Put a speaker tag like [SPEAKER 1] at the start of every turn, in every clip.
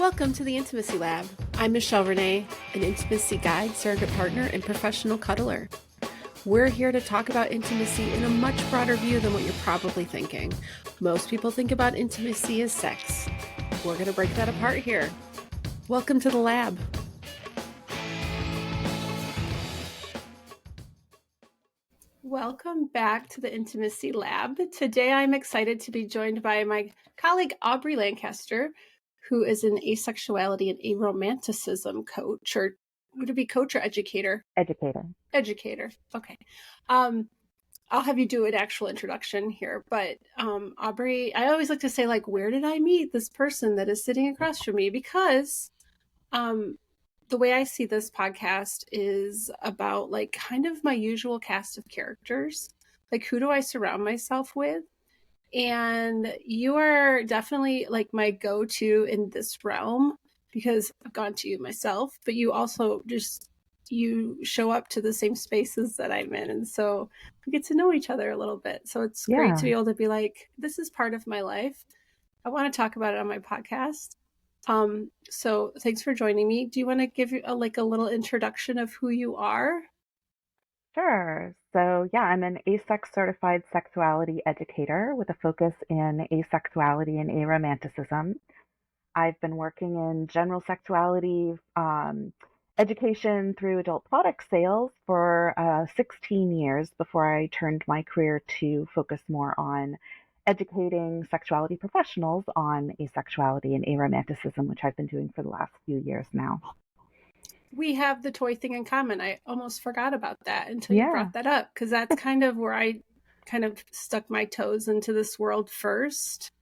[SPEAKER 1] Welcome to the Intimacy Lab. I'm Michelle Renee, an intimacy guide, surrogate partner, and professional cuddler. We're here to talk about intimacy in a much broader view than what you're probably thinking. Most people think about intimacy as sex. We're going to break that apart here. Welcome to the lab. Welcome back to the Intimacy Lab. Today I'm excited to be joined by my colleague Aubri Lancaster, who is an asexuality and aromanticism coach, or would it be coach or educator? Educator. Okay. I'll have you do an actual introduction here, but Aubri, I always like to say, like, where did I meet this person that is sitting across from me? Because the way I see this podcast is about like kind of my usual cast of characters. Like, who do I surround myself with? And you are definitely like my go-to in this realm because I've gone to you myself, but you also you show up to the same spaces that I'm in. And so we get to know each other a little bit. So it's great to be able to be like, this is part of my life. I want to talk about it on my podcast. So thanks for joining me. Do you want to give you a little introduction of who you are?
[SPEAKER 2] Sure. So, I'm an ASEX certified sexuality educator with a focus in asexuality and aromanticism. I've been working in general sexuality education through adult product sales for 16 years before I turned my career to focus more on educating sexuality professionals on asexuality and aromanticism, which I've been doing for the last few years now.
[SPEAKER 1] We have the toy thing in common. I almost forgot about that until you brought that up, because that's kind of where I kind of stuck my toes into this world first.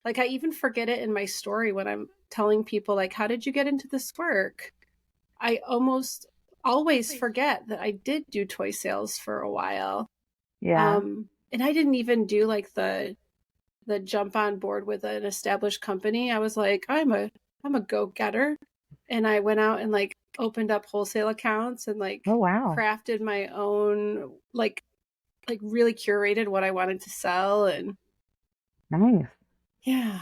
[SPEAKER 1] Like, I even forget it in my story when I'm telling people, like, how did you get into this work? I almost always forget that I did do toy sales for a while.
[SPEAKER 2] Yeah.
[SPEAKER 1] And I didn't even do like the jump on board with an established company. I was like, I'm a go-getter. And I went out and like opened up wholesale accounts and like crafted my own, like really curated what I wanted to sell. And
[SPEAKER 2] nice.
[SPEAKER 1] Yeah.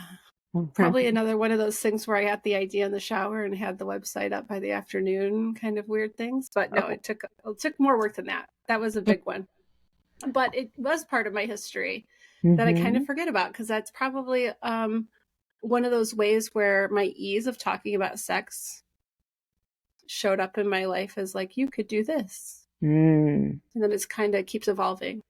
[SPEAKER 1] Probably another one of those things where I had the idea in the shower and had the website up by the afternoon, kind of weird things. But no, it took more work than that. That was a big one. But it was part of my history that I kind of forget about, because that's probably one of those ways where my ease of talking about sex showed up in my life as like, you could do this. And then it's kind of keeps evolving.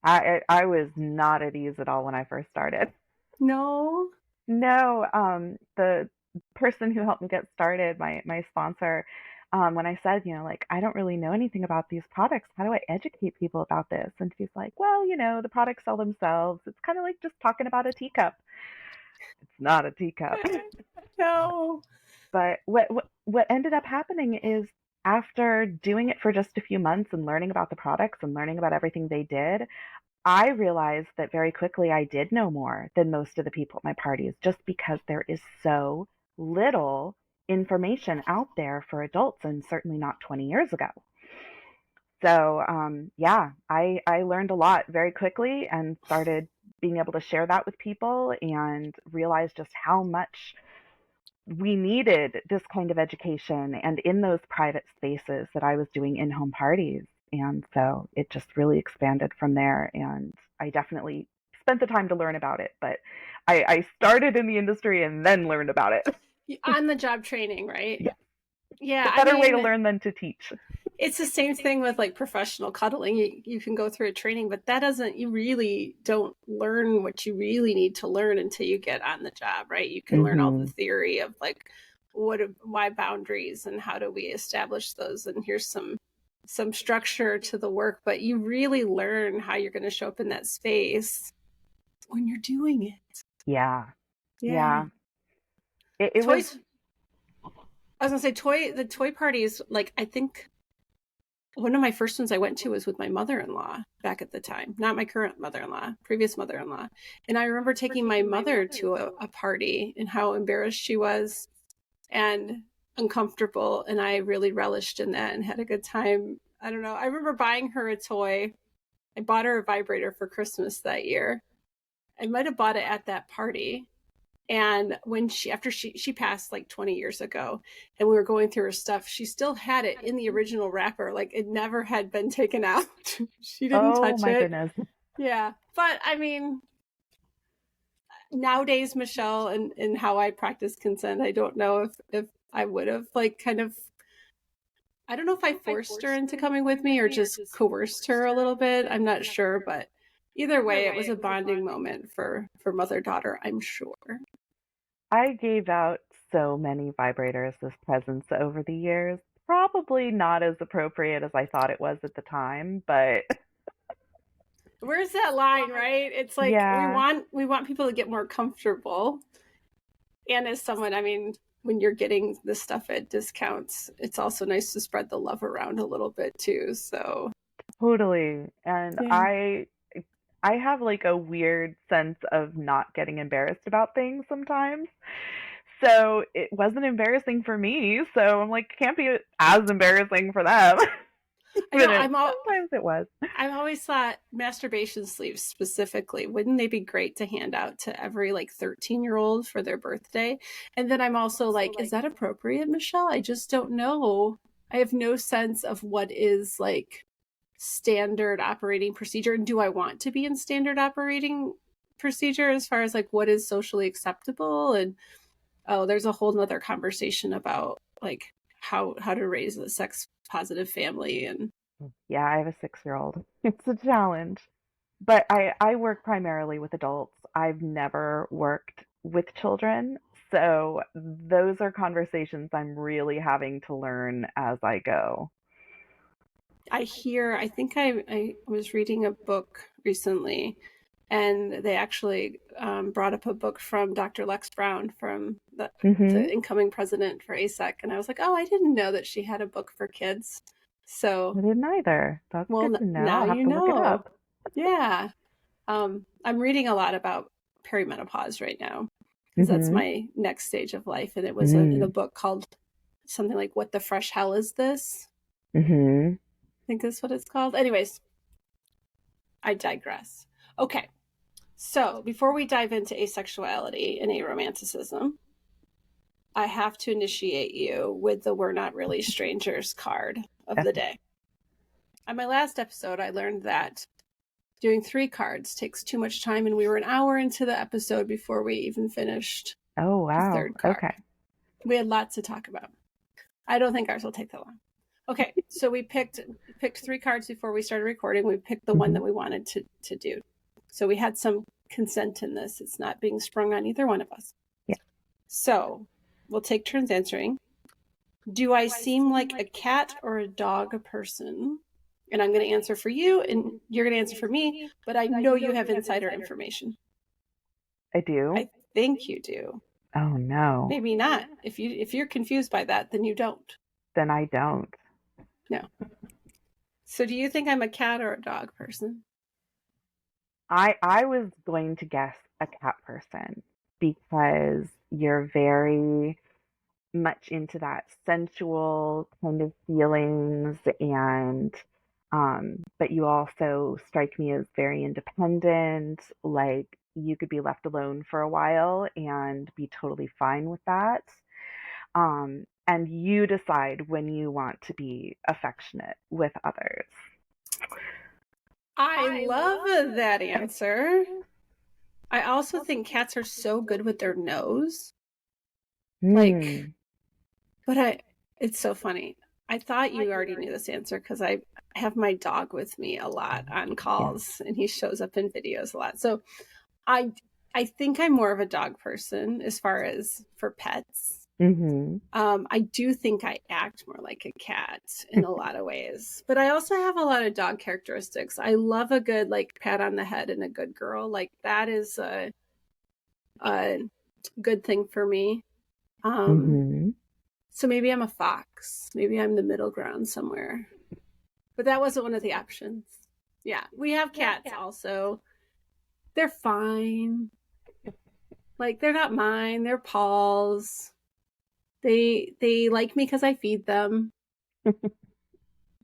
[SPEAKER 2] I was not at ease at all when I first started.
[SPEAKER 1] No.
[SPEAKER 2] The person who helped me get started, my sponsor, when I said, like, I don't really know anything about these products, how do I educate people about this? And she's like, well, the products sell themselves. It's kind of like just talking about a teacup. It's not a teacup.
[SPEAKER 1] No.
[SPEAKER 2] But what ended up happening is, after doing it for just a few months and learning about the products and learning about everything they did, I realized that very quickly I did know more than most of the people at my parties, just because there is so little information out there for adults, and certainly not 20 years ago. So, I learned a lot very quickly and started being able to share that with people and realized just how much we needed this kind of education and in those private spaces that I was doing in-home parties. And so it just really expanded from there. And I definitely spent the time to learn about it, but I started in the industry and then learned about it.
[SPEAKER 1] On the job training, right?
[SPEAKER 2] Yeah.
[SPEAKER 1] Yeah.
[SPEAKER 2] It's a better way to learn than to teach.
[SPEAKER 1] It's the same thing with like professional cuddling. You can go through a training, but you really don't learn what you really need to learn until you get on the job, right? You can learn all the theory of like why boundaries and how do we establish those, and here's some structure to the work, but you really learn how you're going to show up in that space when you're doing it.
[SPEAKER 2] Yeah. It
[SPEAKER 1] was. I was gonna say the toy parties, like, I think one of my first ones I went to was with my mother-in-law back at the time, not my current mother-in-law, previous mother-in-law. And I remember taking my mother to a party and how embarrassed she was and uncomfortable. And I really relished in that and had a good time. I don't know. I remember buying her a toy. I bought her a vibrator for Christmas that year. I might have bought it at that party. And when after she passed like 20 years ago, and we were going through her stuff, she still had it in the original wrapper. Like it never had been taken out. She didn't
[SPEAKER 2] Oh
[SPEAKER 1] touch
[SPEAKER 2] my
[SPEAKER 1] it.
[SPEAKER 2] goodness.
[SPEAKER 1] Yeah. But I mean, nowadays, Michelle, and how I practice consent, I don't know if I would have like kind of, I don't know if I forced her into coming with me or just coerced her a little bit. I'm not sure, but either way, it was a bonding moment for mother-daughter, I'm sure.
[SPEAKER 2] I gave out so many vibrators as presents over the years. Probably not as appropriate as I thought it was at the time, but
[SPEAKER 1] Where's that line, right? It's like we
[SPEAKER 2] yeah,
[SPEAKER 1] want people to get more comfortable. And as someone, I mean, when you're getting this stuff at discounts, it's also nice to spread the love around a little bit too. So
[SPEAKER 2] totally. And
[SPEAKER 1] yeah.
[SPEAKER 2] I have like a weird sense of not getting embarrassed about things sometimes. So it wasn't embarrassing for me. So I'm like, it can't be as embarrassing for them.
[SPEAKER 1] I know
[SPEAKER 2] Sometimes it was.
[SPEAKER 1] I've always thought masturbation sleeves specifically, wouldn't they be great to hand out to every like 13-year-old for their birthday? And then I'm also like, is that appropriate, Michelle? I just don't know. I have no sense of what is like standard operating procedure. And do I want to be in standard operating procedure as far as like what is socially acceptable? And oh, there's a whole nother conversation about like how to raise a sex positive family. And
[SPEAKER 2] Yeah, I have a 6-year-old. It's a challenge. But I work primarily with adults. I've never worked with children. So those are conversations I'm really having to learn as I go.
[SPEAKER 1] I think I was reading a book recently, and they actually brought up a book from Dr. Lex Brown, from
[SPEAKER 2] Hmm.
[SPEAKER 1] the incoming president for ASEC. And I was like, oh, I didn't know that she had a book for kids. So,
[SPEAKER 2] I didn't either. That's good
[SPEAKER 1] well,
[SPEAKER 2] to know.
[SPEAKER 1] now
[SPEAKER 2] I'll have
[SPEAKER 1] you
[SPEAKER 2] to look it
[SPEAKER 1] know.
[SPEAKER 2] up.
[SPEAKER 1] Yeah. I'm reading a lot about perimenopause right now because that's
[SPEAKER 2] Hmm.
[SPEAKER 1] my next stage of life. And it was in a
[SPEAKER 2] Mm.
[SPEAKER 1] book called something like What the Fresh Hell Is This?
[SPEAKER 2] Hmm.
[SPEAKER 1] I think that's what it's called. Anyways, I digress. Okay. So before we dive into asexuality and aromanticism, I have to initiate you with the We're Not Really Strangers card of the
[SPEAKER 2] Okay.
[SPEAKER 1] day. On my last episode, I learned that doing 3 cards takes too much time, and we were an hour into the episode before we even finished
[SPEAKER 2] Oh,
[SPEAKER 1] the
[SPEAKER 2] wow.
[SPEAKER 1] 3rd card.
[SPEAKER 2] Okay.
[SPEAKER 1] We had lots to talk about. I don't think ours will take that long. Okay, so we picked 3 cards before we started recording. We picked the one
[SPEAKER 2] Hmm.
[SPEAKER 1] that we wanted to do. So we had some consent in this. It's not being sprung on either one of us.
[SPEAKER 2] Yeah.
[SPEAKER 1] So we'll take turns answering. Do I seem like a cat or a dog person? And I'm going to answer for you, and you're going to answer for me, but I know you have insider information.
[SPEAKER 2] I do.
[SPEAKER 1] I think you do.
[SPEAKER 2] Oh, no.
[SPEAKER 1] Maybe not. If you're confused by that, then you don't.
[SPEAKER 2] Then I don't.
[SPEAKER 1] No. So do you think I'm a cat or a dog person?
[SPEAKER 2] I was going to guess a cat person because you're very much into that sensual kind of feelings, and but you also strike me as very independent, like you could be left alone for a while and be totally fine with that. And you decide when you want to be affectionate with others.
[SPEAKER 1] I love that answer. I also think cats are so good with their nose. Like,
[SPEAKER 2] Hmm.
[SPEAKER 1] but it's so funny. I thought you already knew this answer because I have my dog with me a lot on
[SPEAKER 2] Yeah.
[SPEAKER 1] calls, and he shows up in videos a lot. So I I think I'm more of a dog person as far as for pets.
[SPEAKER 2] Hmm.
[SPEAKER 1] I do think I act more like a cat in a lot of ways, but I also have a lot of dog characteristics. I love a good like pat on the head and a good girl. Like that is a good thing for me.
[SPEAKER 2] Hmm.
[SPEAKER 1] So maybe I'm a fox. Maybe I'm the middle ground somewhere. But that wasn't one of the options. Yeah, we have cats also. They're fine. Like they're not mine. They're Paul's. They like me because I feed them.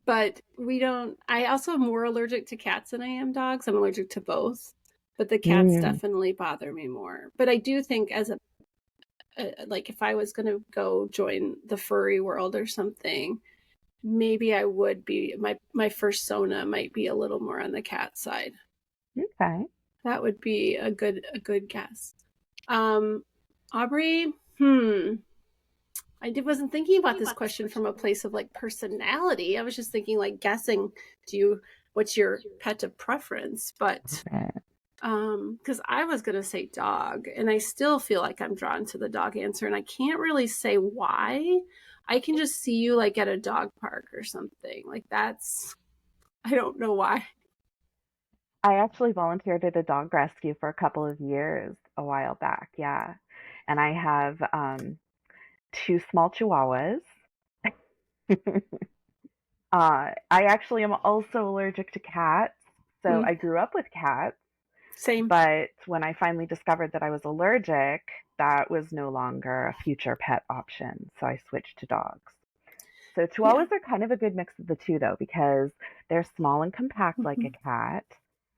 [SPEAKER 1] But we don't. I also am more allergic to cats than I am dogs. I'm allergic to both. But the cats
[SPEAKER 2] Mm.
[SPEAKER 1] definitely bother me more. But I do think as a like if I was going to go join the furry world or something, maybe I would be my fursona might be a little more on the cat side.
[SPEAKER 2] Okay.
[SPEAKER 1] That would be a good guess. Aubri, wasn't thinking about this question from a place of like personality. I was just thinking like guessing, what's your pet of preference? But
[SPEAKER 2] Okay.
[SPEAKER 1] because I was gonna say dog, and I still feel like I'm drawn to the dog answer, and I can't really say why. I can just see you like at a dog park or something. Like I don't know why.
[SPEAKER 2] I actually volunteered at a dog rescue for a couple of years a while back. Yeah. And I have two small chihuahuas. I actually am also allergic to cats. So
[SPEAKER 1] Mm,
[SPEAKER 2] I grew up with cats,
[SPEAKER 1] same.
[SPEAKER 2] but when I finally discovered that I was allergic, that was no longer a future pet option. So I switched to dogs. So
[SPEAKER 1] Yeah.
[SPEAKER 2] chihuahuas are kind of a good mix of the two, though, because they're small and compact like a
[SPEAKER 1] Mm-hmm.
[SPEAKER 2] cat.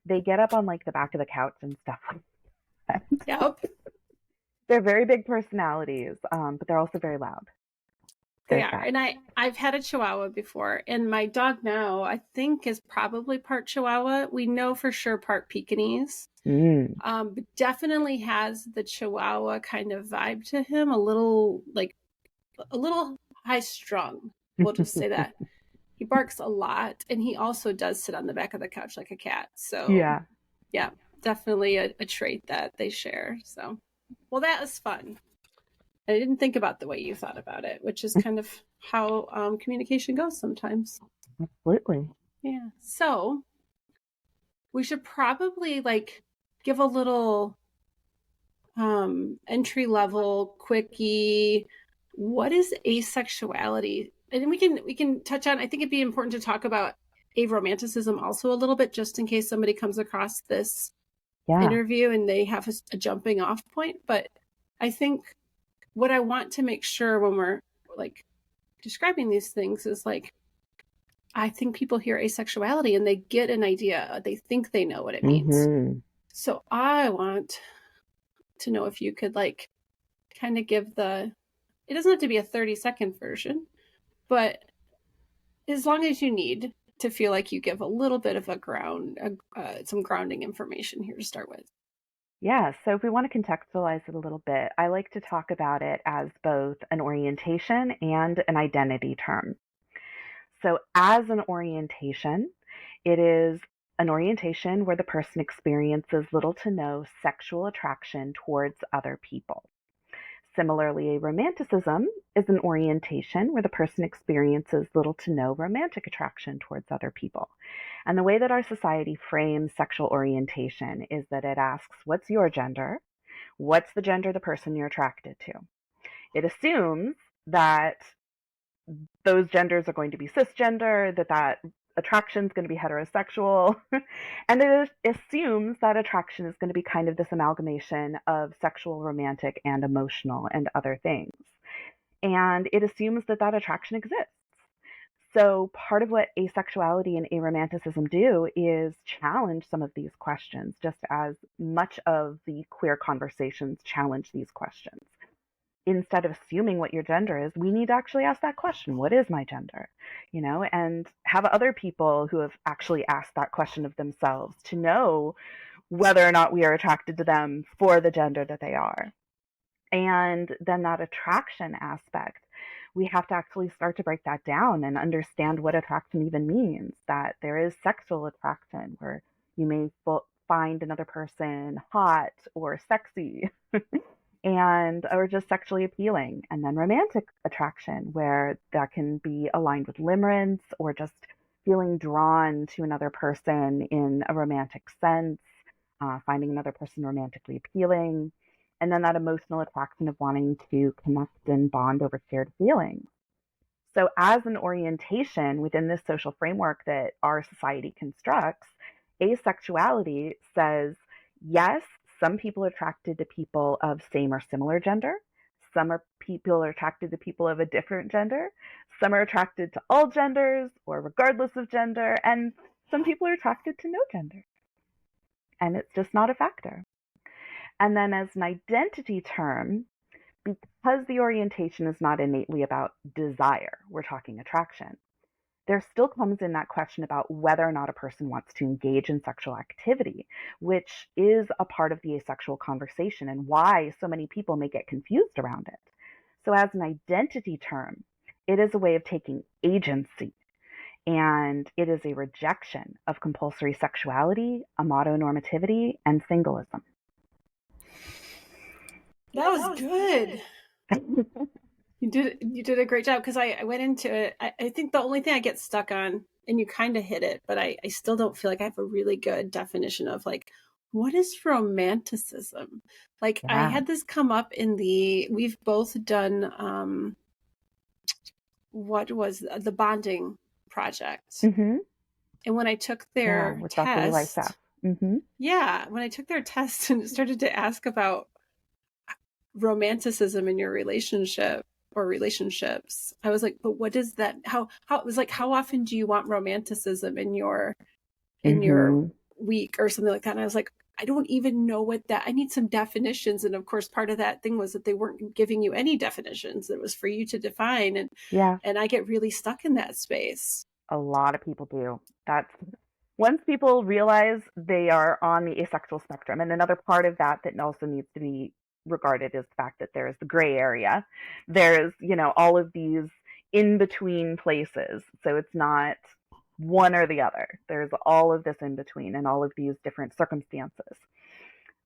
[SPEAKER 2] They get up on like the back of the couch and stuff like that.
[SPEAKER 1] Yep.
[SPEAKER 2] They're very big personalities, but they're also very loud.
[SPEAKER 1] They
[SPEAKER 2] There's
[SPEAKER 1] are.
[SPEAKER 2] that.
[SPEAKER 1] And I've had a Chihuahua before, and my dog now I think is probably part Chihuahua. We know for sure part Pekingese.
[SPEAKER 2] Mm.
[SPEAKER 1] But definitely has the Chihuahua kind of vibe to him, a little high strung. We'll just say that. He barks a lot, and he also does sit on the back of the couch like a cat. So
[SPEAKER 2] Yeah.
[SPEAKER 1] yeah, definitely a trait that they share. So well, that was fun. I didn't think about the way you thought about it, which is kind of how communication goes sometimes.
[SPEAKER 2] Absolutely.
[SPEAKER 1] Yeah. So we should probably like give a little entry level quickie. What is asexuality? And we can touch on. I think it'd be important to talk about aromanticism also a little bit, just in case somebody comes across this
[SPEAKER 2] Yeah.
[SPEAKER 1] interview and they have a jumping off point. But I think what I want to make sure when we're like describing these things is like I think people hear asexuality and they get an idea. They think they know what it means.
[SPEAKER 2] Mm-hmm.
[SPEAKER 1] So I want to know if you could like kind of give it doesn't have to be a 30-second version, but as long as you need to feel like you give a little bit of some grounding information here to start with.
[SPEAKER 2] Yeah. So if we want to contextualize it a little bit, I like to talk about it as both an orientation and an identity term. So as an orientation, it is an orientation where the person experiences little to no sexual attraction towards other people. Similarly, a romanticism is an orientation where the person experiences little to no romantic attraction towards other people. And the way that our society frames sexual orientation is that it asks, what's your gender? What's the gender of the person you're attracted to? It assumes that those genders are going to be cisgender, that attraction is going to be heterosexual, and it assumes that attraction is going to be kind of this amalgamation of sexual, romantic, and emotional and other things. And it assumes that that attraction exists. So part of what asexuality and aromanticism do is challenge some of these questions, just as much of the queer conversations challenge these questions. Instead of assuming what your gender is, we need to actually ask that question. What is my gender? And have other people who have actually asked that question of themselves to know whether or not we are attracted to them for the gender that they are. And then that attraction aspect, we have to actually start to break that down and understand what attraction even means. That there is sexual attraction where you may find another person hot or sexy and or just sexually appealing, and then romantic attraction where that can be aligned with limerence or just feeling drawn to another person in a romantic sense, finding another person romantically appealing, and then that emotional attraction of wanting to connect and bond over shared feelings. So, as an orientation within this social framework that our society constructs, asexuality says yes, some people are attracted to people of same or similar gender. Some people are attracted to people of a different gender. Some are attracted to all genders or regardless of gender. And some people are attracted to no gender. And it's just not a factor. And then, as an identity term, because the orientation is not innately about desire, we're talking attraction, there still comes in that question about whether or not a person wants to engage in sexual activity, which is a part of the asexual conversation and why so many people may get confused around it. So, as an identity term, it is a way of taking agency, and it is a rejection of compulsory sexuality, amatonormativity, and singleism.
[SPEAKER 1] That was good. You did a great job, because I went into it. I think the only thing I get stuck on, and you kind of hit it, but I still don't feel like I have a really good definition of like, what is romanticism? Like, I
[SPEAKER 2] Yeah.
[SPEAKER 1] had this come up we've both done what was the bonding project.
[SPEAKER 2] Mm-hmm.
[SPEAKER 1] And when I took
[SPEAKER 2] Yeah,
[SPEAKER 1] their
[SPEAKER 2] with Dr. Lysaf.
[SPEAKER 1] test,
[SPEAKER 2] Mm-hmm.
[SPEAKER 1] yeah, when I took their test and started to ask about romanticism in your relationship or relationships, I was like, but what is that? How it was like, how often do you want romanticism in your
[SPEAKER 2] Mm-hmm.
[SPEAKER 1] week or something like that? And I was like, I don't even know what that, I need some definitions. And of course, part of that thing was that they weren't giving you any definitions. It was for you to define.
[SPEAKER 2] Yeah,
[SPEAKER 1] And I get really stuck in that space.
[SPEAKER 2] a lot of people do. That's once people realize they are on the asexual spectrum, and another part of that that also needs to be regarded is the fact that there is the gray area. There's, all of these in between places. So it's not one or the other. There's all of this in between and all of these different circumstances.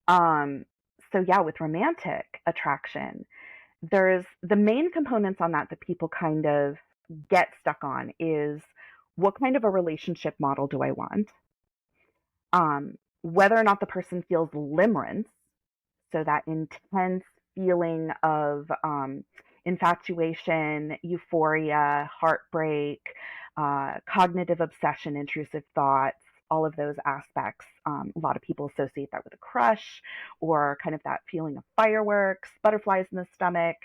[SPEAKER 2] Um, so yeah, with romantic attraction, there's the main components on that people kind of get stuck on is what kind of a relationship model do I want? Whether or not the person feels limerence, so that intense feeling of infatuation, euphoria, heartbreak, cognitive obsession, intrusive thoughts, all of those aspects. A lot of people associate that with a crush or kind of that feeling of fireworks, butterflies in the stomach,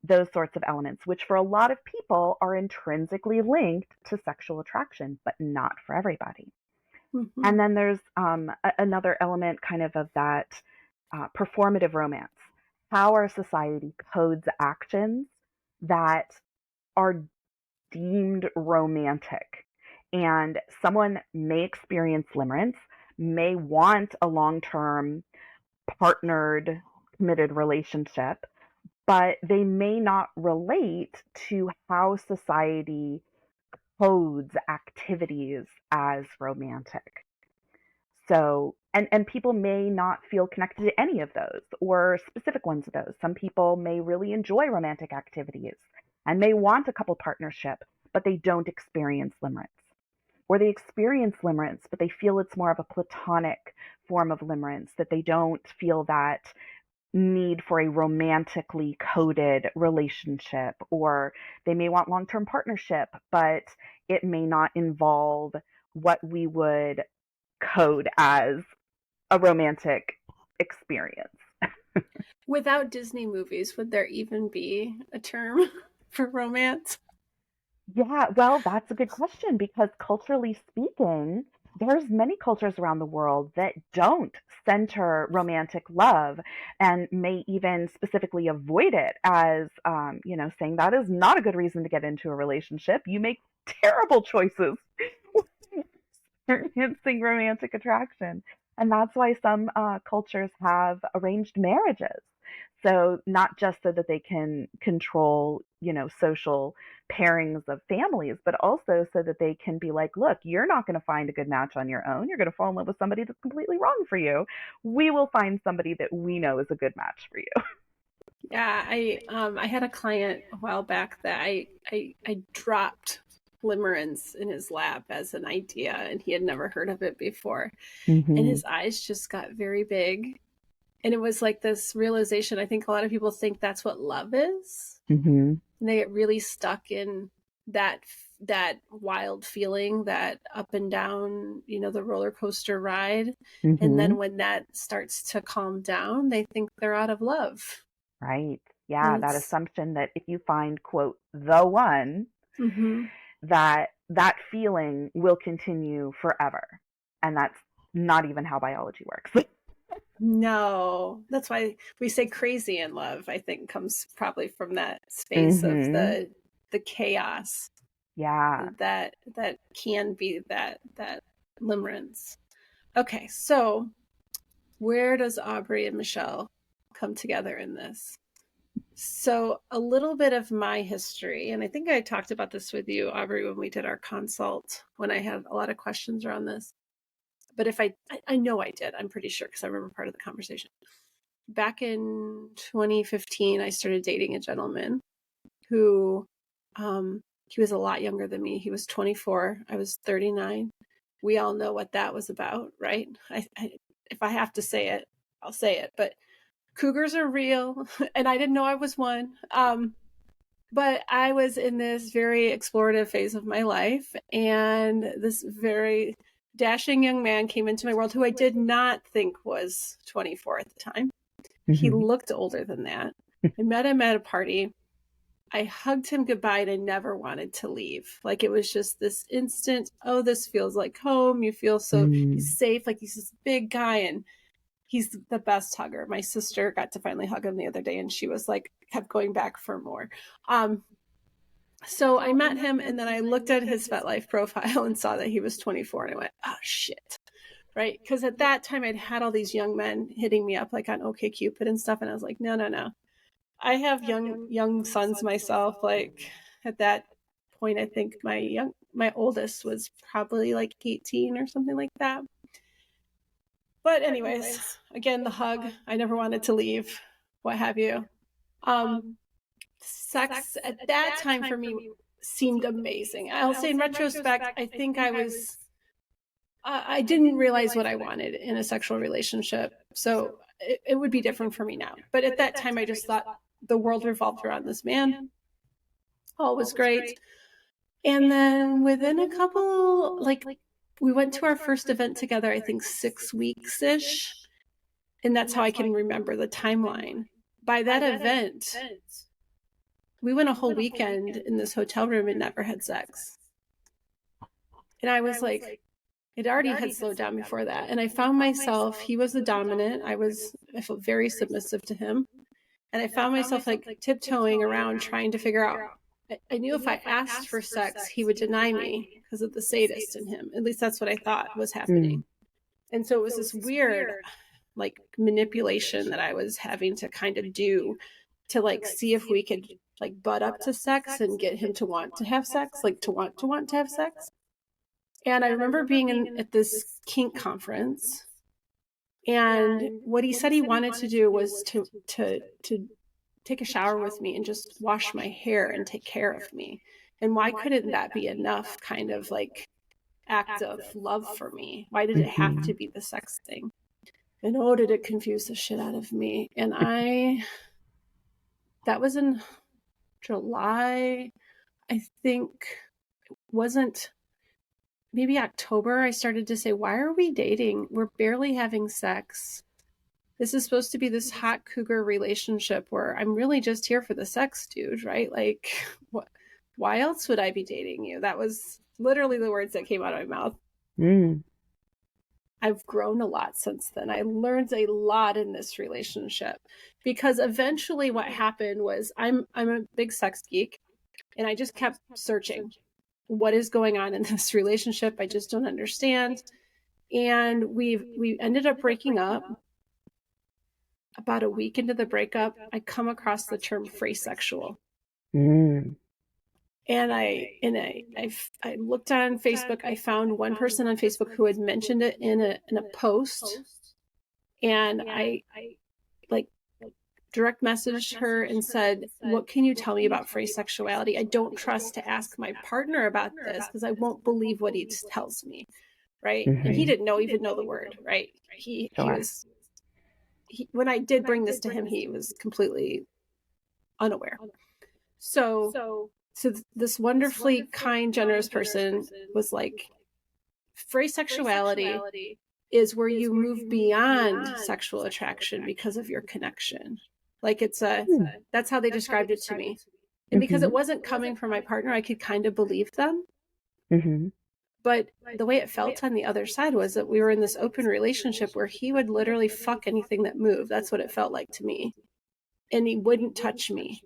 [SPEAKER 2] those sorts of elements, which for a lot of people are intrinsically linked to sexual attraction, but not for everybody.
[SPEAKER 1] Mm-hmm.
[SPEAKER 2] And then there's another element kind of that performative romance, how our society codes actions that are deemed romantic. And someone may experience limerence, may want a long term partnered, committed relationship, but they may not relate to how society codes activities as romantic. So, and people may not feel connected to any of those or specific ones of those. Some people may really enjoy romantic activities and may want a couple partnership, but they don't experience limerence. Or they experience limerence, but they feel it's more of a platonic form of limerence, that they don't feel that need for a romantically coded relationship, or they may want long-term partnership, but it may not involve what we would code as a romantic experience.
[SPEAKER 1] Without Disney movies, would there even be a term for romance?
[SPEAKER 2] Yeah, well, that's a good question because culturally speaking, there's many cultures around the world that don't center romantic love and may even specifically avoid it as, saying that is not a good reason to get into a relationship. You make terrible choices experiencing romantic attraction. And that's why some cultures have arranged marriages. So, not just so that they can control, social pairings of families, but also so that they can be like, look, you're not going to find a good match on your own. You're going to fall in love with somebody that's completely wrong for you. We will find somebody that we know is a good match for you.
[SPEAKER 1] Yeah, I had a client a while back that I dropped limerence in his lap as an idea, and he had never heard of it before. And
[SPEAKER 2] Mm-hmm.
[SPEAKER 1] his eyes just got very big. And it was like this realization. I think a lot of people think that's what love is.
[SPEAKER 2] Mm-hmm.
[SPEAKER 1] And they get really stuck in that that wild feeling, that up and down, the roller coaster ride. And
[SPEAKER 2] Mm-hmm.
[SPEAKER 1] then when that starts to calm down, they think they're out of love.
[SPEAKER 2] Right. Yeah,
[SPEAKER 1] And
[SPEAKER 2] that
[SPEAKER 1] it's
[SPEAKER 2] assumption that if you find, quote, the one,
[SPEAKER 1] mhm.
[SPEAKER 2] that feeling will continue forever. And that's not even how biology works.
[SPEAKER 1] No, that's why we say crazy in love, I think comes probably from that space of the chaos
[SPEAKER 2] Yeah.
[SPEAKER 1] that can be that limerence. Okay, so where does Aubri and Michelle come together in this? So a little bit of my history, and I think I talked about this with you, Aubri, when we did our consult, when I had a lot of questions around this. But if I know I did, I'm pretty sure because I remember part of the conversation. Back in 2015, I started dating a gentleman who, he was a lot younger than me. He was 24. I was 39. We all know what that was about, right? If I have to say it, I'll say it. But cougars are real, and I didn't know I was one. But I was in this very explorative phase of my life, and this very dashing young man came into my world who I did not think was 24 at the time. He looked older than that. I met him at a party. I hugged him goodbye and I never wanted to leave. Like it was just this instant, oh, this feels like home. You feel so he's safe. Like he's this big guy and he's the best hugger. My sister got to finally hug him the other day and she was like, kept going back for more. So I met him and then I looked at his FetLife profile and saw that he was 24 and I went, oh shit. Right. Because at that time I'd had all these young men hitting me up like on OkCupid and stuff. And I was like, no. I have young sons myself. Like at that point, I think my oldest was probably like 18 or something like that. But anyways, again, the hug, I never wanted to leave, what have you. Sex at that time for me seemed amazing. I'll say in retrospect, I think I didn't realize what I wanted in a sexual relationship. So it would be different for me now. But at that time, I just thought the world revolved around this man. All was great. And then within a couple, like we went to our first event together, I think 6 weeks-ish. And that's how I can remember the timeline. By that event, we went a whole weekend in this hotel room and never had sex. And I was like, it already had slowed down before that. And I found myself, he was the dominant. I felt very submissive to him. And I found myself like tiptoeing around trying to figure out. I knew if I asked for sex, he would deny me because of the sadist in him. At least that's what I thought was happening. And so it was this weird like manipulation that I was having to kind of do to like see if we could like butt up to sex and get him to want to have sex, like to want to have sex. And I remember being at this kink conference, and what he said he wanted to do was to take a shower with me and just wash my hair and take care of me. And why couldn't that be enough kind of like act of love for me? Why did it have to be the sex thing? And oh, did it confuse the shit out of me. And that was in July, I think, wasn't maybe October. I started to say, why are we dating? We're barely having sex. This is supposed to be this hot cougar relationship where I'm really just here for the sex, dude, right? Like, what? Why else would I be dating you? That was literally the words that came out of my mouth. I've grown a lot since then. I learned a lot in this relationship because eventually what happened was I'm a big sex geek and I just kept searching. What is going on in this relationship? I just don't understand. And we ended up breaking up. About a week into the breakup, I come across the term phrasexual. And I looked on Facebook. I found one person on Facebook who had mentioned it in a post, and I like direct messaged her and said, "What can you tell me about phrasexuality? I don't trust to ask my partner about this because I won't believe what he tells me." Right? And he didn't even know the word. Right? He was. When I did bring this to him, he was completely unaware. So this wonderfully kind, generous person was like, phrasexuality is where you move beyond sexual attraction because of your connection. Like that's how they described it to me. And because it wasn't coming from my partner, I could kind of believe them. But the way it felt on the other side was that we were in this open relationship where he would literally fuck anything that moved. That's what it felt like to me. And he wouldn't touch me.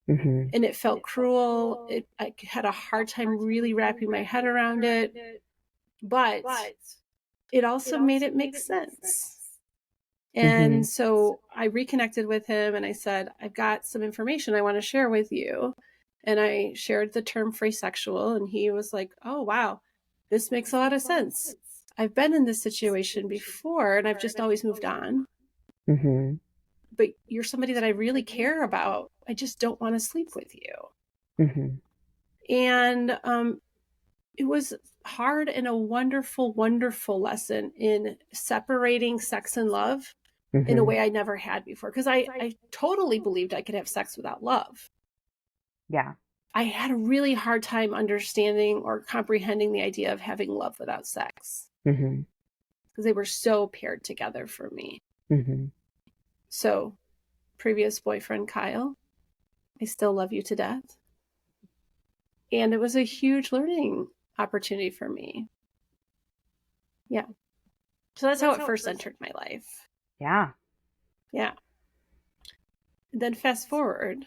[SPEAKER 2] Mm-hmm.
[SPEAKER 1] And it felt cruel. I had a hard time really wrapping my head around it. But it also made it make sense. And so I reconnected with him and I said, I've got some information I want to share with you. And I shared the term free sexual, and he was like, oh, wow, this makes a lot of sense. I've been in this situation before and I've just always moved on.
[SPEAKER 2] Mm-hmm.
[SPEAKER 1] But you're somebody that I really care about. I just don't want to sleep with you.
[SPEAKER 2] Mm-hmm.
[SPEAKER 1] And it was hard and a wonderful, wonderful lesson in separating sex and love in a way I never had before. Because I totally believed I could have sex without love.
[SPEAKER 2] Yeah.
[SPEAKER 1] I had a really hard time understanding or comprehending the idea of having love without sex.
[SPEAKER 2] Mm-hmm.
[SPEAKER 1] Because they were so paired together for me.
[SPEAKER 2] Mm-hmm.
[SPEAKER 1] So, previous boyfriend, Kyle, I still love you to death. And it was a huge learning opportunity for me. Yeah. So that's how it first entered my life.
[SPEAKER 2] Yeah.
[SPEAKER 1] Yeah. Then fast forward.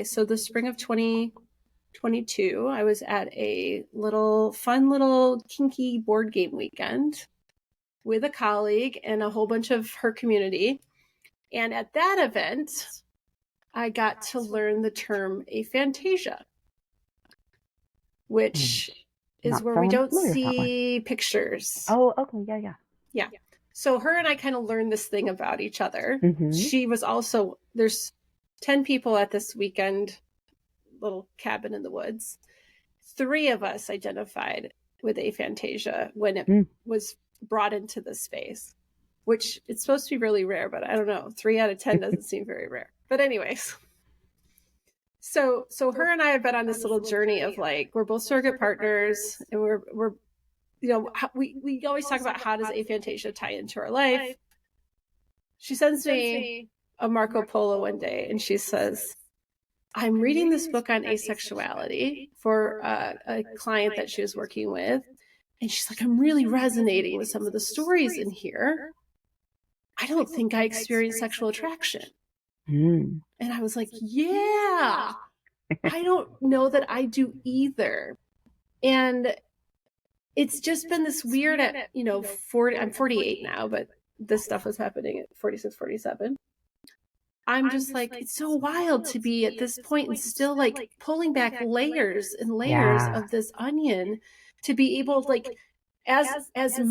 [SPEAKER 1] So the spring of 2022, I was at a fun little kinky board game weekend with a colleague and a whole bunch of her community. And at that event, I got to learn the term aphantasia, which is where we don't see pictures.
[SPEAKER 2] Oh, okay.
[SPEAKER 1] Yeah. So her and I kind of learned this thing about each other. She was also, there's 10 people at this weekend, little cabin in the woods. 3 of us identified with aphantasia when it was brought into the space, which it's supposed to be really rare, but I don't know. 3 out of 10 doesn't seem very rare. But anyways, so her and I have been on this little journey of like, we're both surrogate partners, and we're you know, we always talk about how does aphantasia tie into our life. She sends me a Marco Polo one day, and she says, I'm reading this book on asexuality for a client that she was working with. And she's like, I'm really resonating with some of the stories in here. I don't think I experienced sexual attraction. And I was like, yeah, I don't know that I do either. And it's just been this weird at, 40, I'm 48 now, but this stuff was happening at 46, 47. I'm just like, it's so wild to be at this point and still like pulling back layers and layers of this onion to be able, like, as I've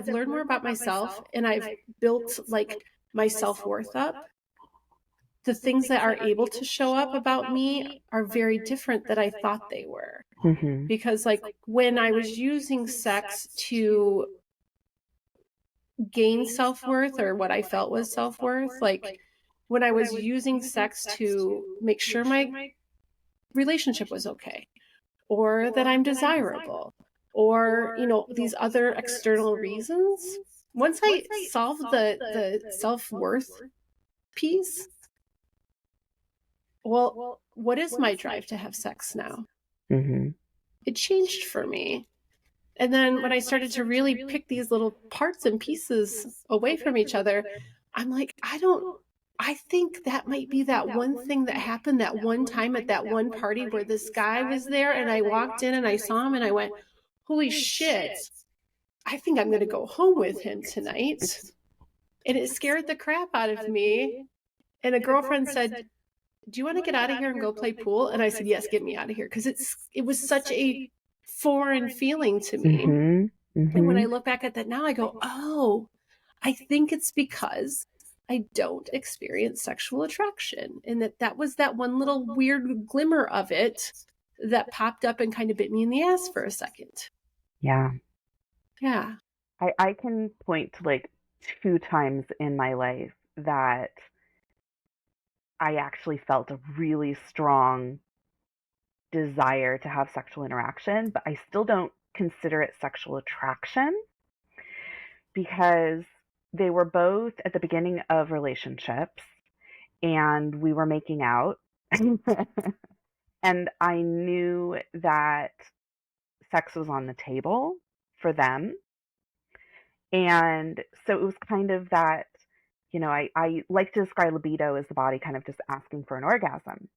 [SPEAKER 1] learned more about myself and I've built like my self-worth up, the things that are able to show up about me are very different than I thought they were. Because like when I was using sex to gain self-worth, or what I felt was self-worth, like when I was using sex to make sure my relationship was okay, or that I'm desirable, or these other external reasons, once I solved the self-worth piece, well, what is my drive to have sex now? It changed for me. And then when I started to really pick these little parts and pieces away from each other, I'm like, I think that might be that one thing that happened that one time at that one party where this guy was there and I walked in and I saw him and I went, holy shit, I think I'm going to go home with him tonight. And it scared the crap out of me. And a girlfriend said, do you want to get out of here and go play pool? And I said, yes, get me out of here. Because it was such a foreign feeling to me. And when I look back at that now, I go, oh, I think it's because I don't experience sexual attraction. And that was that one little weird glimmer of it that popped up and kind of bit me in the ass for a second.
[SPEAKER 2] Yeah.
[SPEAKER 1] Yeah.
[SPEAKER 2] I can point to like 2 times in my life that I actually felt a really strong desire to have sexual interaction, but I still don't consider it sexual attraction because they were both at the beginning of relationships and we were making out. And I knew that sex was on the table for them. And so it was kind of that, I like to describe libido as the body kind of just asking for an orgasm.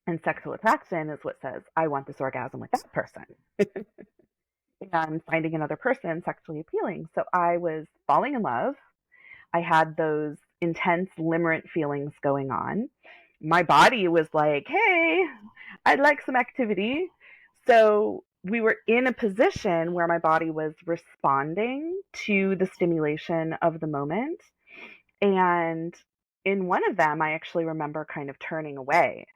[SPEAKER 2] And sexual attraction is what says, I want this orgasm with that person. And finding another person sexually appealing. So I was falling in love. I had those intense limerent feelings going on. My body was like, hey, I'd like some activity. So we were in a position where my body was responding to the stimulation of the moment. And in one of them, I actually remember kind of turning away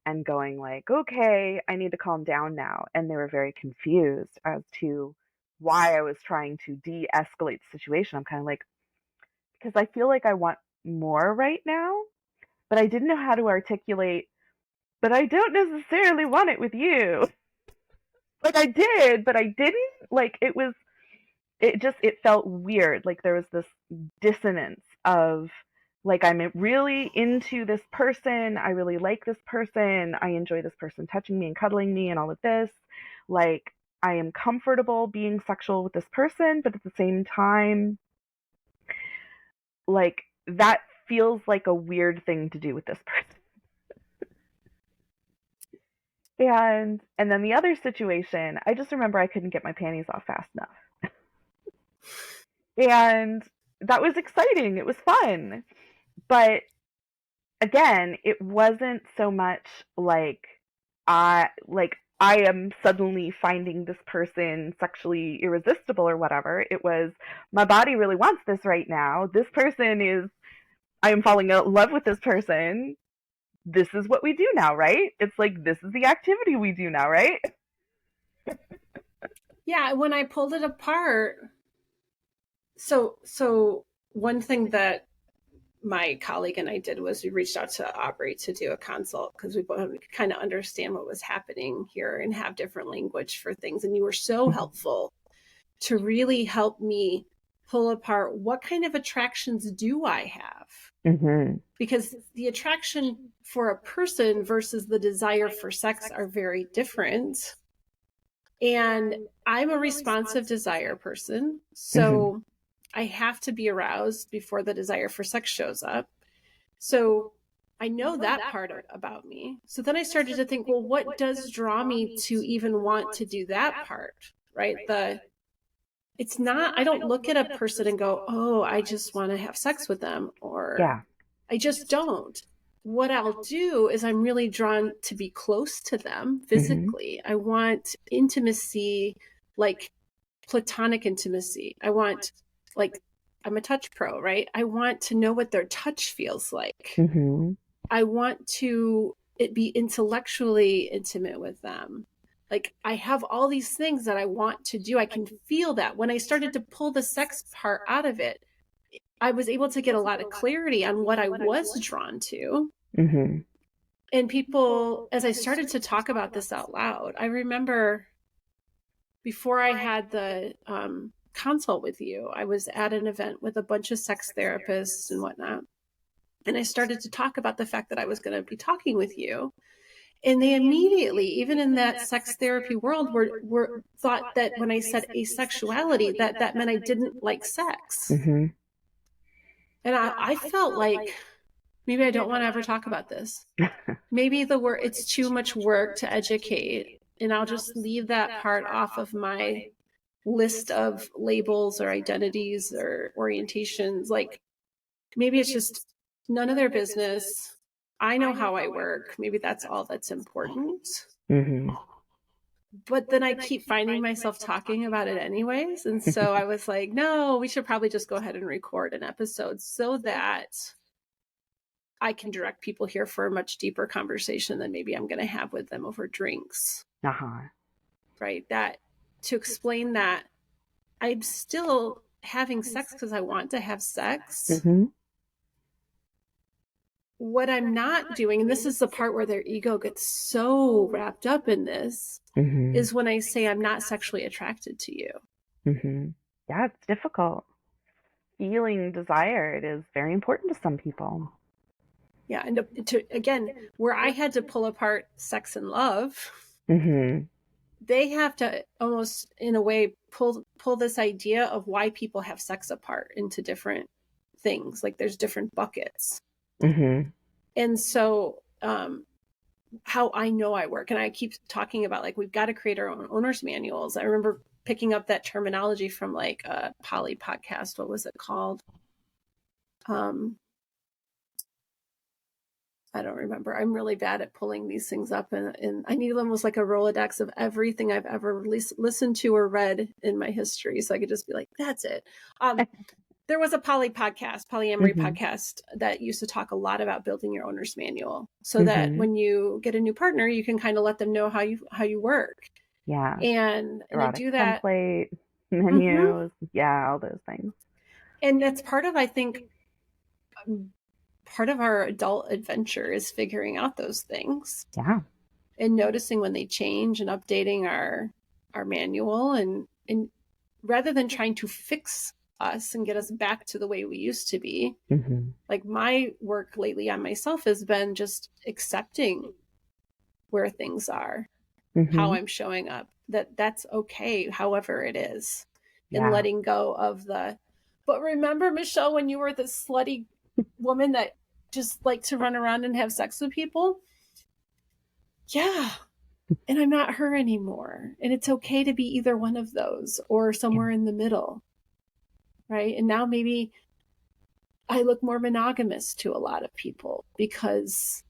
[SPEAKER 2] and going like, okay, I need to calm down now. And they were very confused as to why I was trying to de-escalate the situation. I'm kind of like, because I feel like I want more right now, but I didn't know how to articulate, but I don't necessarily want it with you. Like I did, but I didn't. Like it felt weird. Like there was this dissonance of like I'm really into this person, I really like this person, I enjoy this person touching me and cuddling me and all of this. Like I am comfortable being sexual with this person, but at the same time, like that feels like a weird thing to do with this person. And then the other situation, I just remember I couldn't get my panties off fast enough. And that was exciting. It was fun. But again, it wasn't so much I am suddenly finding this person sexually irresistible or whatever. It was my body really wants this right now. This person is I am falling in love with this person. This is what we do now, right? It's like this is the activity we do now, right?
[SPEAKER 1] Yeah, when I pulled it apart, so one thing that my colleague and I did was we reached out to Aubri to do a consult because we both kind of understand what was happening here and have different language for things. And you were so helpful to really help me pull apart what kind of attractions do I have?
[SPEAKER 2] Mm-hmm.
[SPEAKER 1] Because the attraction for a person versus the desire for sex are very different. And I'm a responsive desire person. So I have to be aroused before the desire for sex shows up. So I know that part about me. So then I started to think, well, what does draw me to even want to do that part? Right? It's not, I don't look at a person and go, oh, I just want to have sex with them, or
[SPEAKER 2] Yeah.
[SPEAKER 1] I just don't. What I'll do is I'm really drawn to be close to them physically. I want intimacy, like platonic intimacy. I want, like, I'm a touch pro, right? I want to know what their touch feels like. I want to it be intellectually intimate with them. Like I have all these things that I want to do. I can feel that. When I started to pull the sex part out of it, I was able to get a lot of clarity on what I was drawn to. And people, as I started to talk about this out loud, I remember before I had the consult with you, I was at an event with a bunch of sex therapists and whatnot. And I started to talk about the fact that I was going to be talking with you. And they immediately, even in that sex therapy world, were thought that when I said asexuality, that meant I didn't like sex. And I felt like maybe I don't want to ever talk about this. Maybe it's too much work to educate, and I'll just leave that part off of my list of labels or identities or orientations. Like maybe it's just none of their business. I know how I work. Maybe that's all that's important. But then I keep finding myself talking about it anyways. And so I was like, no, we should probably just go ahead and record an episode so that I can direct people here for a much deeper conversation than maybe I'm going to have with them over drinks. Right? That to explain that I'm still having sex because I want to have sex. What I'm not doing, and this is the part where their ego gets so wrapped up in this, is when I say I'm not sexually attracted to you.
[SPEAKER 2] Yeah, it's difficult. Feeling desired is very important to some people.
[SPEAKER 1] Yeah. And again, where I had to pull apart sex and love, they have to almost, in a way, pull this idea of why people have sex apart into different things. Like there's different buckets. And so how I know I work, and I keep talking about, like, we've got to create our own owner's manuals. I remember picking up that terminology from like a poly podcast. What was it called? I don't remember. I'm really bad at pulling these things up, and I need almost like a Rolodex of everything I've ever listened to or read in my history, so I could just be like, that's it. There was a polyamory podcast that used to talk a lot about building your owner's manual, so that when you get a new partner, you can kind of let them know how you work.
[SPEAKER 2] Yeah.
[SPEAKER 1] And I do that.
[SPEAKER 2] Template, menus, all those things.
[SPEAKER 1] And that's part of, I think, part of our adult adventure is figuring out those things.
[SPEAKER 2] Yeah.
[SPEAKER 1] And noticing when they change and updating our manual, and rather than trying to fix us and get us back to the way we used to be. Like my work lately on myself has been just accepting where things are, how I'm showing up, that's okay, however it is, and letting go of but remember, Michelle, when you were the slutty woman that just liked to run around and have sex with people? Yeah. And I'm not her anymore. And it's okay to be either one of those or somewhere in the middle. Right. And now maybe I look more monogamous to a lot of people because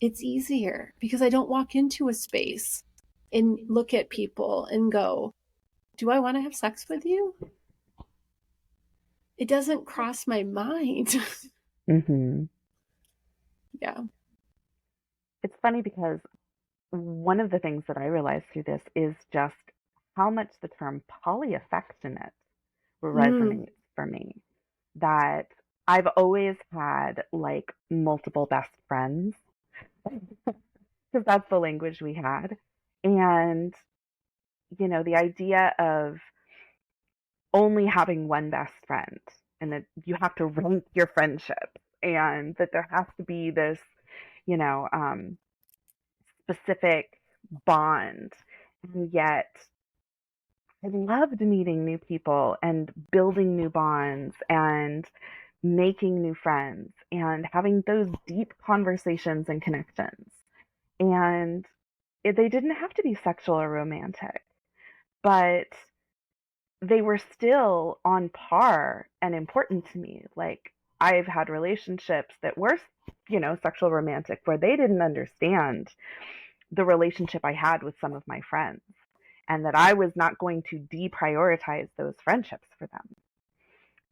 [SPEAKER 1] it's easier, because I don't walk into a space and look at people and go, do I want to have sex with you? It doesn't cross my mind. Yeah.
[SPEAKER 2] It's funny because one of the things that I realized through this is just how much the term polyaffectionate resonates for me. That I've always had like multiple best friends because that's the language we had. And, the idea of only having one best friend, and that you have to rank your friendships, and that there has to be this, specific bond. And yet, I loved meeting new people and building new bonds and making new friends and having those deep conversations and connections. And they didn't have to be sexual or romantic, but they were still on par and important to me. Like, I've had relationships that were, sexual romantic, where they didn't understand the relationship I had with some of my friends, and that I was not going to deprioritize those friendships for them.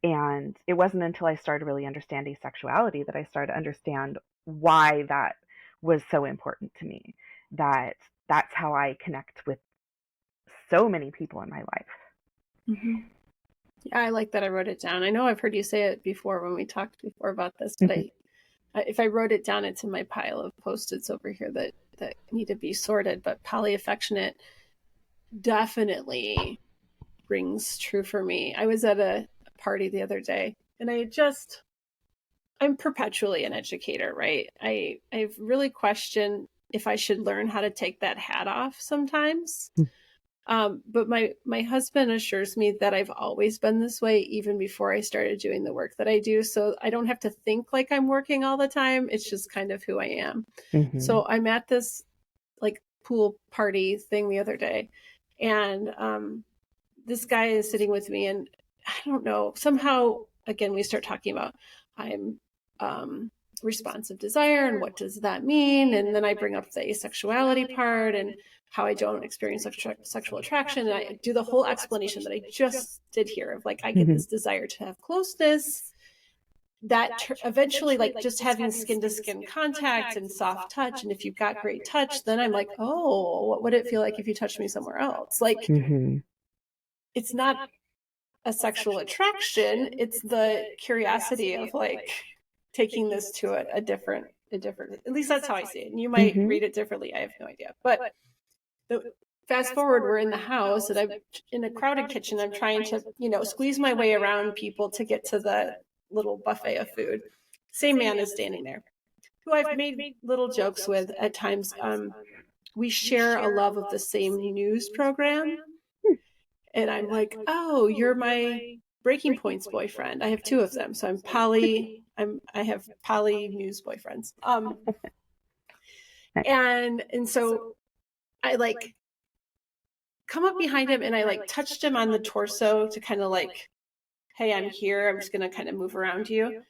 [SPEAKER 2] And it wasn't until I started really understanding sexuality that I started to understand why that was so important to me, that that's how I connect with so many people in my life.
[SPEAKER 1] Yeah, I like that I wrote it down. I know I've heard you say it before when we talked before about this, but if I wrote it down, it's in my pile of Post-its over here that need to be sorted. But polyaffectionate definitely rings true for me. I was at a party the other day, and I'm perpetually an educator, right? I've really questioned if I should learn how to take that hat off sometimes. But my husband assures me that I've always been this way, even before I started doing the work that I do. So I don't have to think like I'm working all the time. It's just kind of who I am. So I'm at this like pool party thing the other day, and this guy is sitting with me, and I don't know, somehow, again, we start talking about I'm responsive desire and what does that mean? And then I bring up the asexuality part and how I don't experience sexual attraction. And I do the whole explanation that I just did here of like, I get this desire to have closeness, that eventually, like, just having skin to skin contact and soft touch. And if you've got great touch, then I'm like, oh, what would it feel like if you touched me somewhere else? Like, it's not a sexual attraction. It's the curiosity of like taking this to a different, at least that's how I see it. And you might read it differently. I have no idea. But fast forward, we're in the house and I'm in a crowded kitchen. I'm trying to, squeeze my way around people to get to the little buffet of food. Same man is standing there. who I've made little jokes with at times. We share a love of the same news program. And I'm like, oh, you're my Breaking Point's boyfriend. I have two of them. So I have poly news boyfriends. And so I like come up behind him and I like touched him on the torso to kind of like, hey, I'm here. I'm just going to kind of move around you.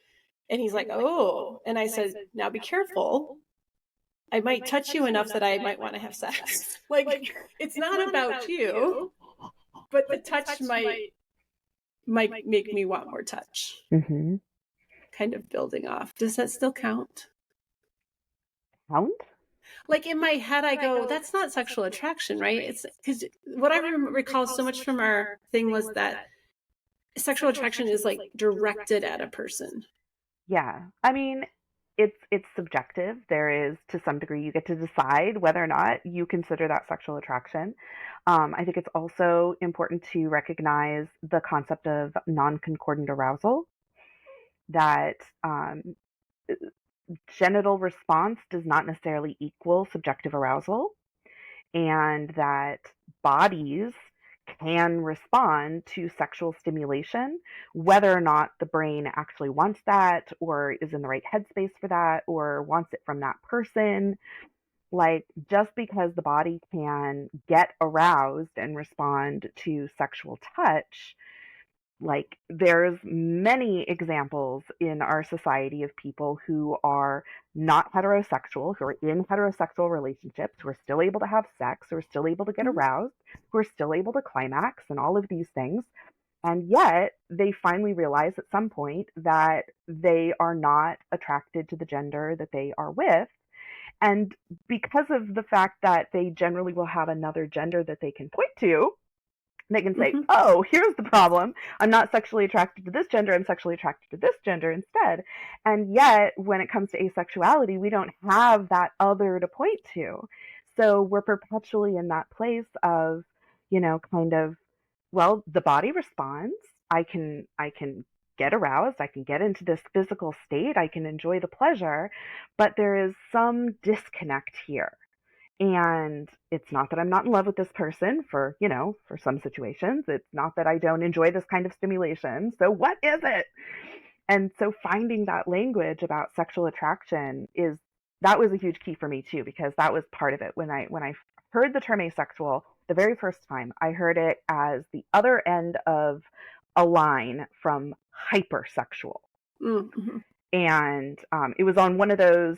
[SPEAKER 1] And he's like, oh. And I said, now be careful. I might touch you enough that I might want to have sex. Like, it's not about you, but the touch might make me want more touch.
[SPEAKER 2] Mm-hmm.
[SPEAKER 1] Kind of building off. Does that still count?
[SPEAKER 2] Count?
[SPEAKER 1] Like in my head, I go, that's not sexual attraction, right? It's because what I recall so much from our thing was that sexual attraction is like directed at a person.
[SPEAKER 2] Yeah. I mean, it's subjective. There is, to some degree, you get to decide whether or not you consider that sexual attraction. I think it's also important to recognize the concept of non-concordant arousal, that genital response does not necessarily equal subjective arousal, and that bodies can respond to sexual stimulation, whether or not the brain actually wants that, or is in the right headspace for that, or wants it from that person. Like, just because the body can get aroused and respond to sexual touch, like, there's many examples in our society of people who are not heterosexual, who are in heterosexual relationships, who are still able to have sex, who are still able to get
[SPEAKER 1] Mhm.
[SPEAKER 2] aroused, who are still able to climax, and all of these things. And yet, they finally realize at some point that they are not attracted to the gender that they are with. And because of the fact that they generally will have another gender that they can point to, they can say,
[SPEAKER 1] Mhm.
[SPEAKER 2] oh, here's the problem. I'm not sexually attracted to this gender. I'm sexually attracted to this gender instead. And yet, when it comes to asexuality, we don't have that other to point to. So we're perpetually in that place of, kind of, well, the body responds. I can get aroused. I can get into this physical state. I can enjoy the pleasure, but there is some disconnect here. And it's not that I'm not in love with this person for some situations. It's not that I don't enjoy this kind of stimulation. So what is it? And so finding that language about sexual attraction that was a huge key for me too, because that was part of it. When I heard the term asexual the very first time, I heard it as the other end of a line from hypersexual.
[SPEAKER 1] Mm-hmm.
[SPEAKER 2] And it was on one of those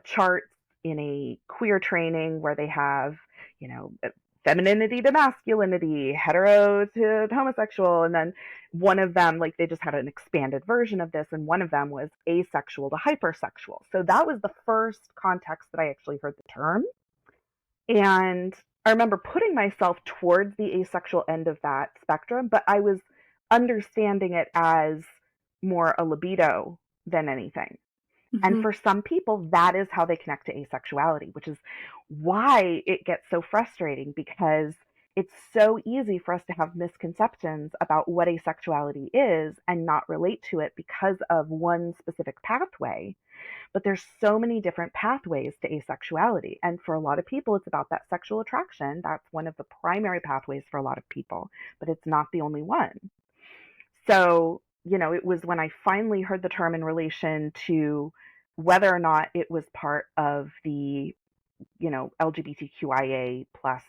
[SPEAKER 2] charts in a queer training where they have, you know, femininity to masculinity, hetero to homosexual, and then one of them, like, they just had an expanded version of this, and one of them was asexual to hypersexual. So that was the first context that I actually heard the term. And I remember putting myself towards the asexual end of that spectrum, but I was understanding it as more a libido than anything. And
[SPEAKER 1] Mm-hmm.
[SPEAKER 2] for some people, that is how they connect to asexuality, which is why it gets so frustrating, because it's so easy for us to have misconceptions about what asexuality is and not relate to it because of one specific pathway. But there's so many different pathways to asexuality. And for a lot of people, it's about that sexual attraction. That's one of the primary pathways for a lot of people, but it's not the only one. So, it was when I finally heard the term in relation to whether or not it was part of the, LGBTQIA plus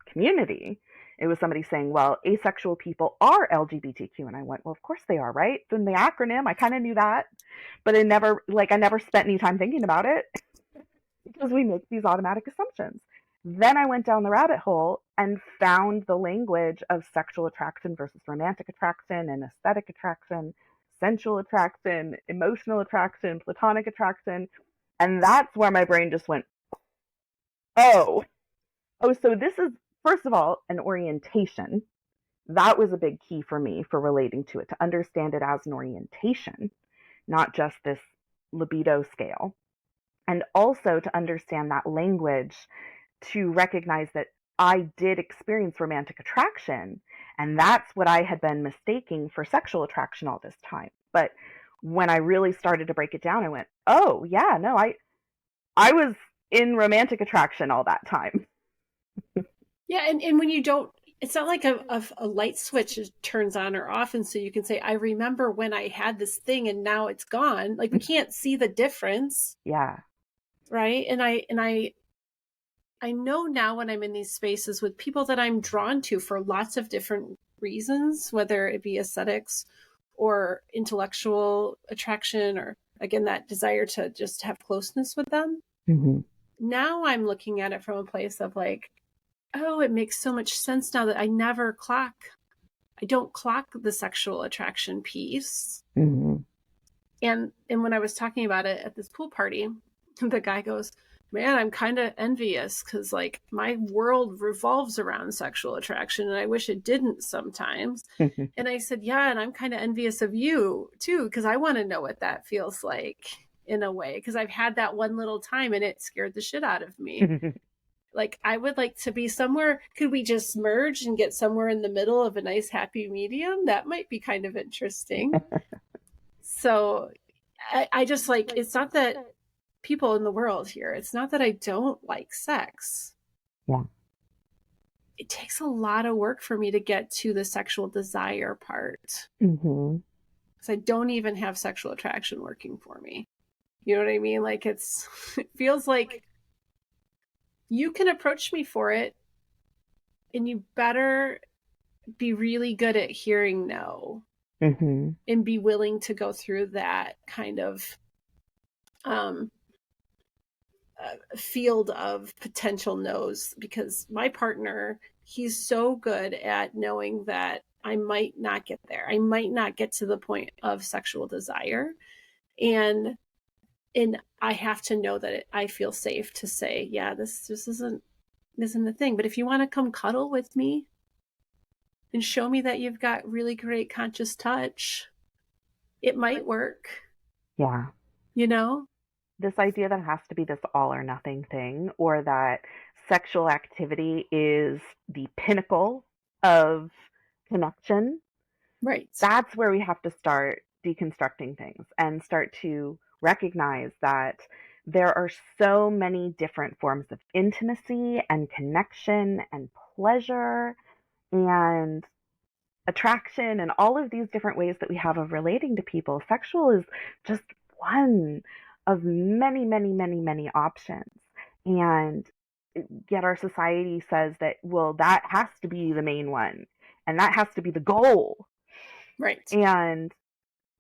[SPEAKER 2] community. It was somebody saying, well, asexual people are LGBTQ. And I went, well, of course they are, right? It's in the acronym. I kind of knew that, but I never spent any time thinking about it because we make these automatic assumptions. Then I went down the rabbit hole and found the language of sexual attraction versus romantic attraction and aesthetic attraction, sensual attraction, emotional attraction, platonic attraction. And that's where my brain just went, oh, so this is, first of all, an orientation. That was a big key for me for relating to it, to understand it as an orientation, not just this libido scale. And also to understand that language, to recognize that I did experience romantic attraction, and that's what I had been mistaking for sexual attraction all this time. But when I really started to break it down, I went, oh yeah, no, I was in romantic attraction all that time.
[SPEAKER 1] Yeah, and when you don't, it's not like a light switch turns on or off, and so you can say, I remember when I had this thing and now it's gone. Like we can't see the difference.
[SPEAKER 2] Yeah.
[SPEAKER 1] Right. I know now when I'm in these spaces with people that I'm drawn to for lots of different reasons, whether it be aesthetics or intellectual attraction, or again, that desire to just have closeness with them.
[SPEAKER 2] Mm-hmm.
[SPEAKER 1] Now I'm looking at it from a place of like, oh, it makes so much sense now that I don't clock the sexual attraction piece.
[SPEAKER 2] Mm-hmm.
[SPEAKER 1] And when I was talking about it at this pool party, the guy goes, man, I'm kind of envious because like my world revolves around sexual attraction and I wish it didn't sometimes. And I said, yeah, and I'm kind of envious of you too, because I want to know what that feels like in a way, because I've had that one little time and it scared the shit out of me. Like I would like to be somewhere. Could we just merge and get somewhere in the middle of a nice happy medium? That might be kind of interesting. So I just like, it's not that people in the world here, it's not that I don't like sex.
[SPEAKER 2] Yeah.
[SPEAKER 1] It takes a lot of work for me to get to the sexual desire part.
[SPEAKER 2] Mm-hmm.
[SPEAKER 1] Because I don't even have sexual attraction working for me. You know what I mean? Like it feels like you can approach me for it and you better be really good at hearing no.
[SPEAKER 2] Mm-hmm.
[SPEAKER 1] And be willing to go through that kind of field of potential no's, because my partner, he's so good at knowing that I might not get there. I might not get to the point of sexual desire. And I have to know that I feel safe to say, yeah, this isn't the thing. But if you want to come cuddle with me and show me that you've got really great conscious touch, it might work.
[SPEAKER 2] Yeah.
[SPEAKER 1] You know?
[SPEAKER 2] This idea that it has to be this all or nothing thing, or that sexual activity is the pinnacle of connection.
[SPEAKER 1] Right.
[SPEAKER 2] That's where we have to start deconstructing things and start to recognize that there are so many different forms of intimacy and connection and pleasure and attraction and all of these different ways that we have of relating to people. Sexual is just one of many, many, many, many options. And yet our society says that, well, that has to be the main one and that has to be the goal.
[SPEAKER 1] Right.
[SPEAKER 2] And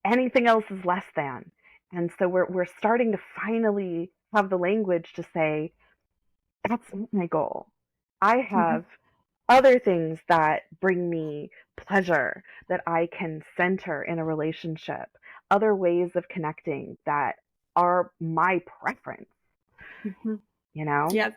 [SPEAKER 2] anything else is less than. And so we're starting to finally have the language to say, that's not my goal. I have other things that bring me pleasure that I can center in a relationship, other ways of connecting that are my preference.
[SPEAKER 1] Mm-hmm.
[SPEAKER 2] You know?
[SPEAKER 1] Yeah,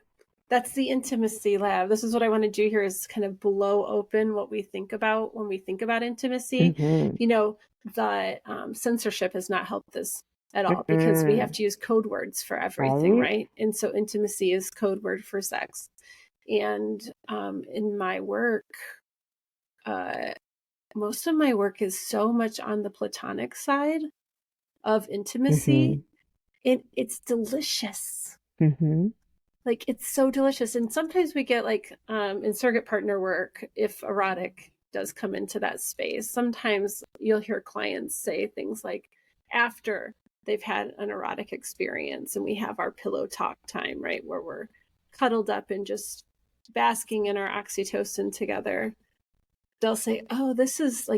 [SPEAKER 1] that's the intimacy lab. This is what I want to do here, is kind of blow open what we think about when we think about intimacy.
[SPEAKER 2] Mm-hmm.
[SPEAKER 1] You know, the censorship has not helped this at all,
[SPEAKER 2] Mm-mm.
[SPEAKER 1] because we have to use code words for everything, right? And so intimacy is code word for sex. And in my work, most of my work is so much on the platonic side of intimacy. And it's delicious. Like it's so delicious. And sometimes we get like in surrogate partner work, if erotic does come into that space, sometimes you'll hear clients say things like, after they've had an erotic experience and we have our pillow talk time, right, where we're cuddled up and just basking in our oxytocin together, they'll say, oh, this is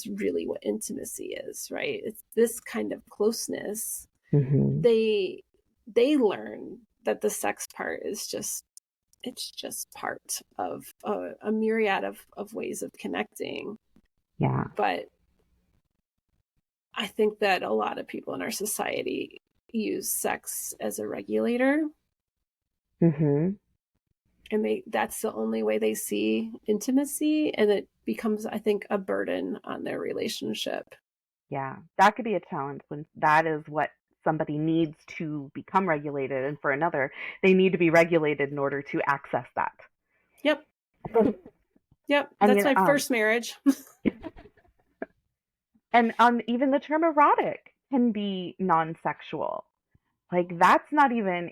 [SPEAKER 1] really what intimacy is, right? It's this kind of closeness. They learn that the sex part is just part of a myriad of ways of connecting.
[SPEAKER 2] Yeah.
[SPEAKER 1] But I think that a lot of people in our society use sex as a regulator. And that's the only way they see intimacy, and it becomes, I think, a burden on their relationship.
[SPEAKER 2] Yeah, that could be a challenge when that is what somebody needs to become regulated, and for another, they need to be regulated in order to access that.
[SPEAKER 1] Yep. That's my first marriage.
[SPEAKER 2] And even the term erotic can be non-sexual. Like that's not even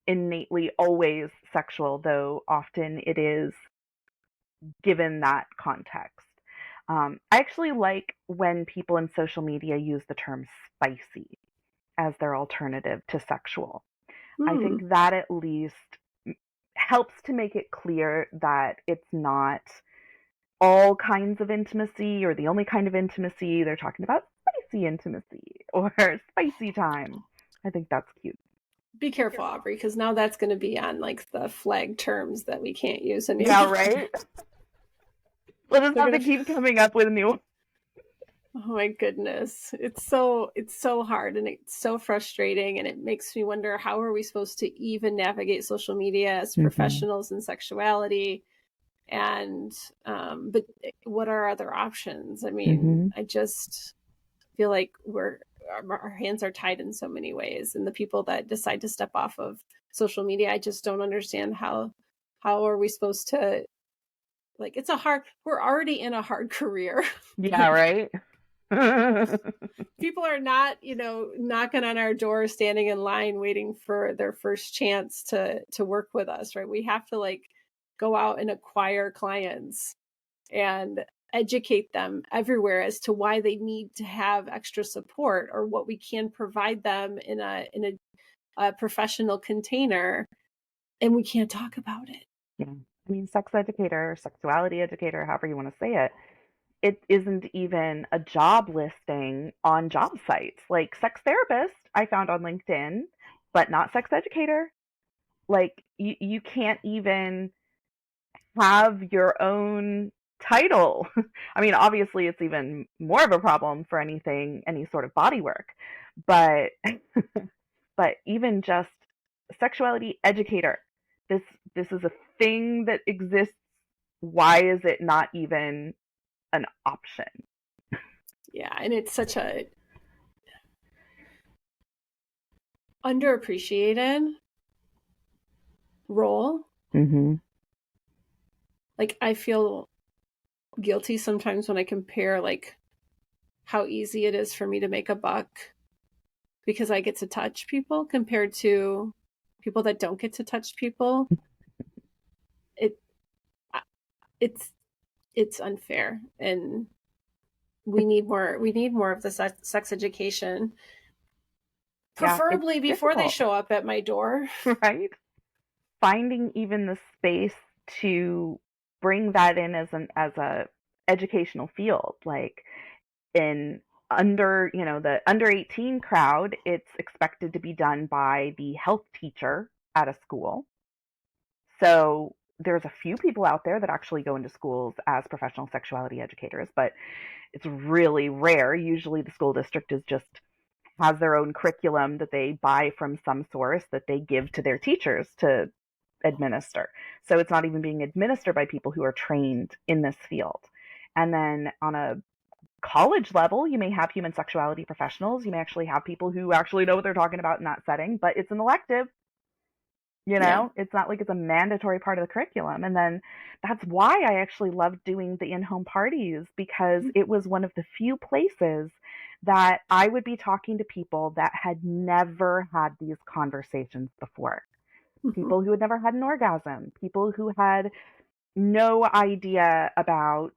[SPEAKER 2] innately always sexual, though often it is given that context. I actually like when people in social media use the term spicy as their alternative to sexual. I
[SPEAKER 1] Hmm.
[SPEAKER 2] think that at least helps to make it clear that it's not all kinds of intimacy or the only kind of intimacy. They're talking about spicy intimacy or spicy time. I think that's cute.
[SPEAKER 1] Be careful, Aubrey, because now that's going to be on like the flag terms that we can't use
[SPEAKER 2] Yeah,
[SPEAKER 1] anymore.
[SPEAKER 2] right? We'll just
[SPEAKER 1] They're
[SPEAKER 2] have to
[SPEAKER 1] gonna.
[SPEAKER 2] keep coming up with new.
[SPEAKER 1] Oh my goodness, it's so hard and it's so frustrating, and it makes me wonder how are we supposed to even navigate social media as
[SPEAKER 2] Mm-hmm.
[SPEAKER 1] professionals in sexuality, and but what are other options? I mean,
[SPEAKER 2] Mm-hmm.
[SPEAKER 1] I just feel like our hands are tied in so many ways, and the people that decide to step off of social media, I just don't understand how are we supposed to, like, we're already in a hard career.
[SPEAKER 2] Yeah,
[SPEAKER 1] Like,
[SPEAKER 2] right?
[SPEAKER 1] people are not, knocking on our door, standing in line waiting for their first chance to work with us, right? We have to like go out and acquire clients and educate them everywhere as to why they need to have extra support or what we can provide them in a professional container, and we can't talk about it.
[SPEAKER 2] Yeah. I mean, sex educator, sexuality educator, however you want to say it isn't even a job listing on job sites. Like sex therapist, I found on LinkedIn, but not sex educator. Like you can't even have your own title. I mean, obviously it's even more of a problem for any sort of body work. But but even just sexuality educator, this this is a thing that exists. Why is it not even an option?
[SPEAKER 1] Yeah, and it's such a underappreciated role.
[SPEAKER 2] Mm-hmm.
[SPEAKER 1] Like, I feel guilty sometimes when I compare like how easy it is for me to make a buck because I get to touch people compared to people that don't get to touch people. It it's it's unfair, and we need more of the sex education,
[SPEAKER 2] Yeah, it's
[SPEAKER 1] preferably before they
[SPEAKER 2] difficult,
[SPEAKER 1] show up at my door.
[SPEAKER 2] right? Finding even the space to bring that in as a educational field, like in the under 18 crowd, it's expected to be done by the health teacher at a school. So there's a few people out there that actually go into schools as professional sexuality educators, but it's really rare. Usually the school district is just has their own curriculum that they buy from some source that they give to their teachers to administer. So it's not even being administered by people who are trained in this field. And then on a college level, you may have human sexuality professionals. You may actually have people who actually know what they're talking about in that setting, but it's an elective.
[SPEAKER 1] Yeah.
[SPEAKER 2] It's not like it's a mandatory part of the curriculum. And then that's why I actually loved doing the in home parties because it was one of the few places that I would be talking to people that had never had these conversations before.
[SPEAKER 1] Mm-hmm.
[SPEAKER 2] People who had never had an orgasm, people who had no idea about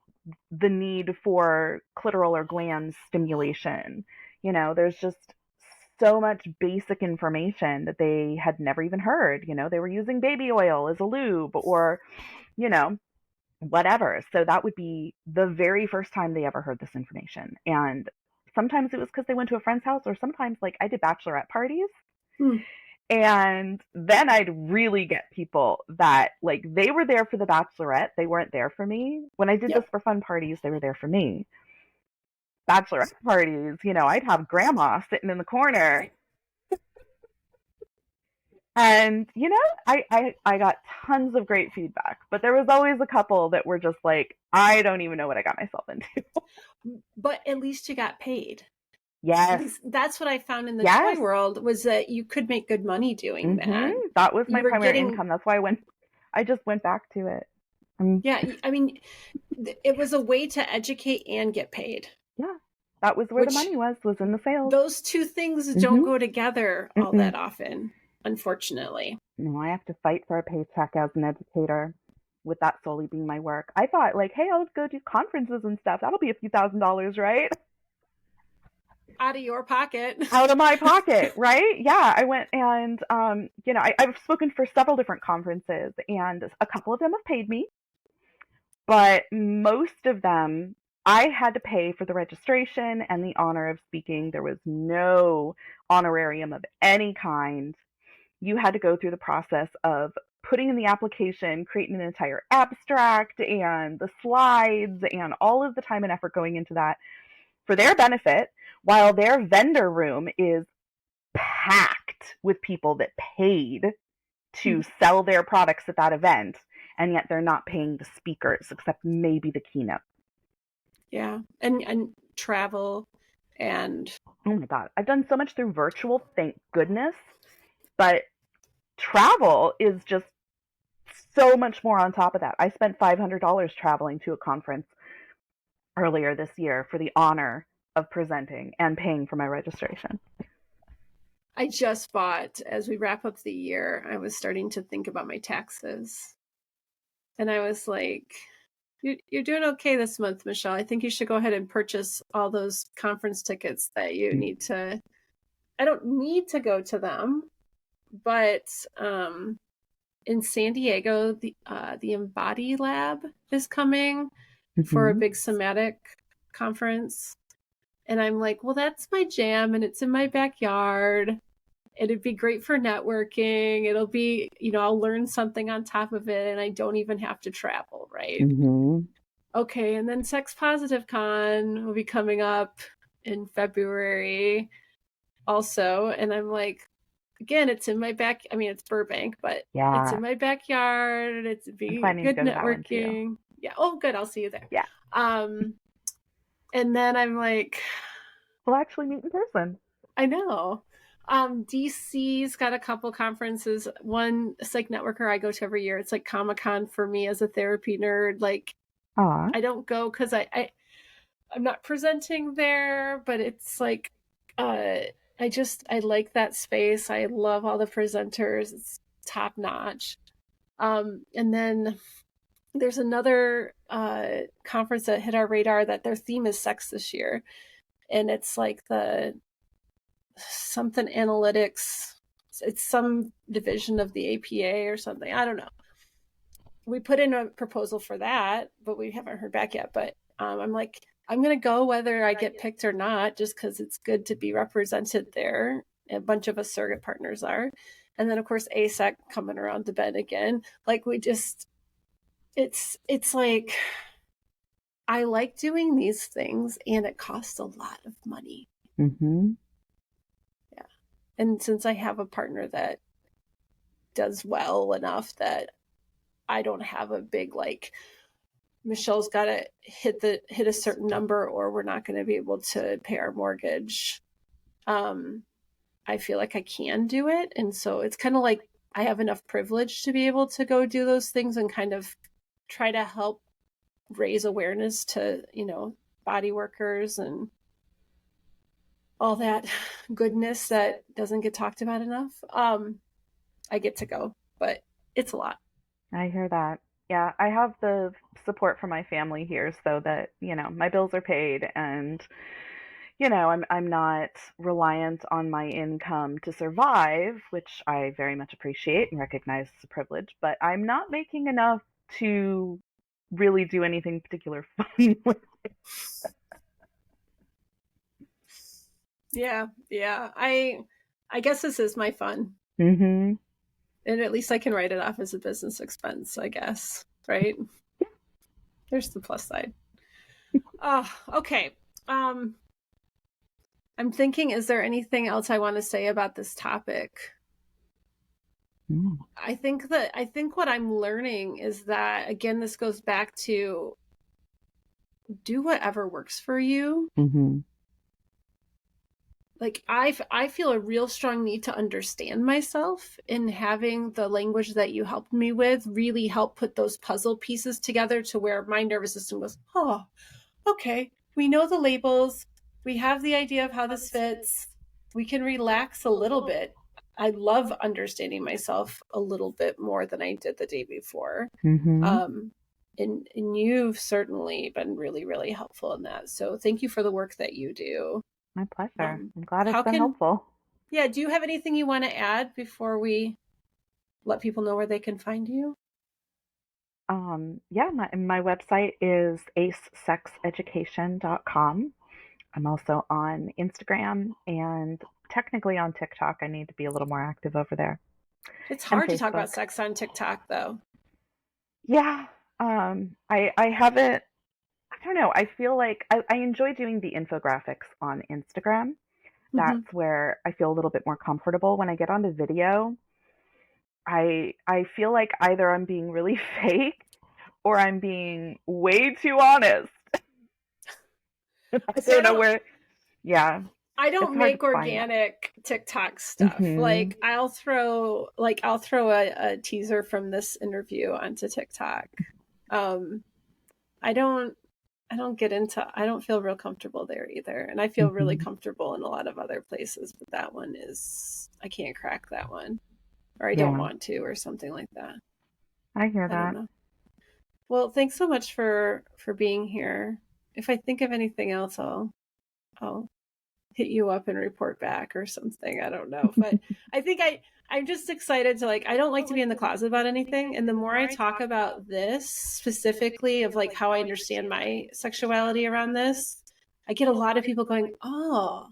[SPEAKER 2] the need for clitoral or gland stimulation. There's just so much basic information that they had never even heard. They were using baby oil as a lube or, you know, whatever. So that would be the very first time they ever heard this information. And sometimes it was because they went to a friend's house, or sometimes, like, I did bachelorette parties.
[SPEAKER 1] Mm.
[SPEAKER 2] And then I'd really get people that, like, they were there for the bachelorette. They weren't there for me. When I did this
[SPEAKER 1] Yep.
[SPEAKER 2] for fun parties, they were there for me. Bachelorette parties, I'd have grandma sitting in the corner. And, I got tons of great feedback, but there was always a couple that were just like, I don't even know what I got myself into.
[SPEAKER 1] But at least you got paid. At
[SPEAKER 2] Yes.
[SPEAKER 1] least that's what I found in the toy
[SPEAKER 2] Yes.
[SPEAKER 1] world, was that you could make good money doing that.
[SPEAKER 2] That was my
[SPEAKER 1] You were
[SPEAKER 2] primary
[SPEAKER 1] getting,
[SPEAKER 2] income. That's why I just went back to it. Um,
[SPEAKER 1] yeah, I mean, it was a way to educate and get paid.
[SPEAKER 2] yeah. That was where the money was in the sales.
[SPEAKER 1] Those two things don't go together all that often, unfortunately.
[SPEAKER 2] No, I have to fight for a paycheck as an educator, with that solely being my work. I thought, like, hey, I'll go do conferences and stuff. That'll be a few $1,000s, right?
[SPEAKER 1] Out of your pocket.
[SPEAKER 2] Out of my pocket, right? Yeah, I went and, I've spoken for several different conferences, and a couple of them have paid me, but most of them, I had to pay for the registration and the honor of speaking. There was no honorarium of any kind. You had to go through the process of putting in the application, creating an entire abstract and the slides and all of the time and effort going into that for their benefit, while their vendor room is packed with people that paid to sell their products at that event, and yet they're not paying the speakers except maybe the keynote.
[SPEAKER 1] Yeah, and travel and...
[SPEAKER 2] Oh my God, I've done so much through virtual, thank goodness, but travel is just so much more on top of that. I spent $500 traveling to a conference earlier this year for the honor of presenting and paying for my registration.
[SPEAKER 1] I just bought, as we wrap up the year, I was starting to think about my taxes. And I was like, you're doing okay this month, Michelle. I think you should go ahead and purchase all those conference tickets that you need to. I don't need to go to them, but in San Diego, the Embody Lab is coming for a big somatic conference. And I'm like, well, that's my jam, and it's in my backyard. It'd be great for networking. It'll be, I'll learn something on top of it, and I don't even have to travel, right? Okay, and then Sex Positive Con will be coming up in February also. And I'm like, again, it's in my it's Burbank, but it's in my backyard. It's be good networking. Yeah. Oh, good. I'll see you there.
[SPEAKER 2] Yeah.
[SPEAKER 1] And then I'm like,
[SPEAKER 2] we'll actually meet in person.
[SPEAKER 1] I know. DC's got a couple conferences. One, Psych Networker, I go to every year. It's like Comic-Con for me as a therapy nerd. Like, I don't go because I'm not presenting there, but it's like, I like that space. I love all the presenters. It's top notch. And then there's another conference that hit our radar that their theme is sex this year. And it's like the something analytics. It's some division of the APA or something. I don't know. We put in a proposal for that, but we haven't heard back yet. But I'm like, I'm going to go whether I get picked or not, just because it's good to be represented there. A bunch of us surrogate partners are. And then, of course, ASEC coming around the bend again. Like, it's like, I like doing these things, and it costs a lot of money. Yeah. And since I have a partner that does well enough that I don't have a big, like, Michelle's got to hit a certain number or we're not going to be able to pay our mortgage. I feel like I can do it. And so it's kind of like I have enough privilege to be able to go do those things and kind of try to help raise awareness to, body workers and all that goodness that doesn't get talked about enough. I get to go, but it's a lot.
[SPEAKER 2] I hear that. Yeah, I have the support from my family here so that, my bills are paid and, I'm not reliant on my income to survive, which I very much appreciate and recognize as a privilege, but I'm not making enough to really do anything particular fun with it.
[SPEAKER 1] Yeah. I guess this is my fun. And at least I can write it off as a business expense, I guess, right? There's the plus side. Oh, okay. I'm thinking, is there anything else I want to say about this topic? I think what I'm learning is that, again, this goes back to do whatever works for you. Like, I feel a real strong need to understand myself, and having the language that you helped me with really help put those puzzle pieces together to where my nervous system goes, oh, okay, we know the labels. We have the idea of how this fits. We can relax a little bit. I love understanding myself a little bit more than I did the day before.
[SPEAKER 2] Mm-hmm.
[SPEAKER 1] And you've certainly been really, really helpful in that. So thank you for the work that you do.
[SPEAKER 2] My pleasure. I'm glad it's
[SPEAKER 1] How
[SPEAKER 2] been
[SPEAKER 1] can,
[SPEAKER 2] helpful.
[SPEAKER 1] yeah, do you have anything you want to add before we let people know where they can find you?
[SPEAKER 2] Yeah, my website is acesexeducation.com. I'm also on Instagram and technically on TikTok. I need to be a little more active over there.
[SPEAKER 1] It's
[SPEAKER 2] And
[SPEAKER 1] hard to talk
[SPEAKER 2] Facebook.
[SPEAKER 1] about sex on TikTok, though.
[SPEAKER 2] Yeah. I haven't, I don't know. I feel like I enjoy doing the infographics on Instagram.
[SPEAKER 1] Mm-hmm.
[SPEAKER 2] That's where I feel a little bit more comfortable. When I get onto video, I feel like either I'm being really fake or I'm being way too honest. I
[SPEAKER 1] See,
[SPEAKER 2] don't know where. Yeah,
[SPEAKER 1] I
[SPEAKER 2] it's
[SPEAKER 1] don't
[SPEAKER 2] hard to
[SPEAKER 1] make
[SPEAKER 2] find.
[SPEAKER 1] organic TikTok stuff.
[SPEAKER 2] Hmm.
[SPEAKER 1] I'll throw a teaser from this interview onto TikTok. Um, I don't I don't feel real comfortable there either. And I feel really
[SPEAKER 2] Hmm.
[SPEAKER 1] comfortable in a lot of other places, but that one is I can't crack that one. Or I don't
[SPEAKER 2] Yeah,
[SPEAKER 1] want to or something like that.
[SPEAKER 2] I hear
[SPEAKER 1] I don't
[SPEAKER 2] that.
[SPEAKER 1] know. Well, thanks so much for being here. If I think of anything else, I'll hit you up and report back or something. I don't know. But I think I'm just excited to I don't like to be in the closet about anything. And the more I talk about this specifically of how I understand my sexuality around this, I get a lot of people going, oh,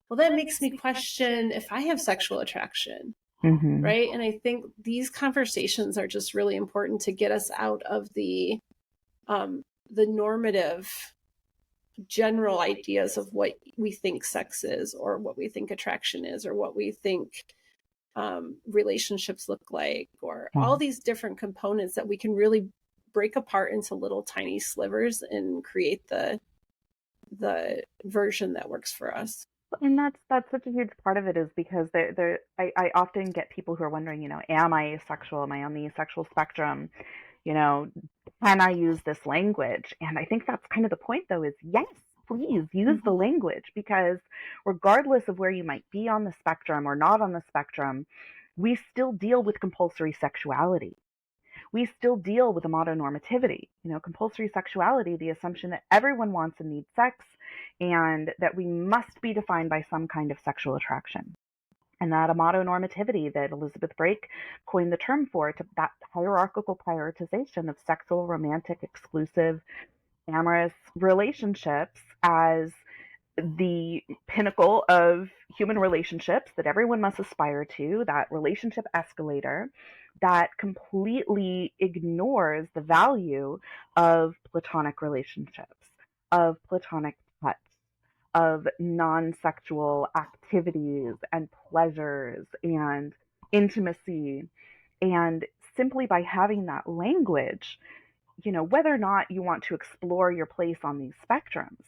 [SPEAKER 1] well, that makes me question if I have sexual attraction.
[SPEAKER 2] Hmm.
[SPEAKER 1] Right. And I think these conversations are just really important to get us out of the normative general ideas of what we think sex is or what we think attraction is or what we think relationships look like or
[SPEAKER 2] Yeah.
[SPEAKER 1] all these different components that we can really break apart into little tiny slivers and create the version that works for us.
[SPEAKER 2] And that's such a huge part of it is because I often get people who are wondering, am I asexual? Am I on the asexual spectrum? You know, can I use this language? And I think that's kind of the point though is yes, please use the
[SPEAKER 1] Mm-hmm.
[SPEAKER 2] language because regardless of where you might be on the spectrum or not on the spectrum, we still deal with compulsory sexuality. We still deal with amatonormativity, compulsory sexuality, the assumption that everyone wants and needs sex and that we must be defined by some kind of sexual attraction. And that amatonormativity that Elizabeth Brake coined the term for, to that hierarchical prioritization of sexual, romantic, exclusive, amorous relationships as the pinnacle of human relationships that everyone must aspire to, that relationship escalator that completely ignores the value of platonic relationships, of platonic touch, of non sexual activities and pleasures and intimacy. And simply by having that language, whether or not you want to explore your place on these spectrums,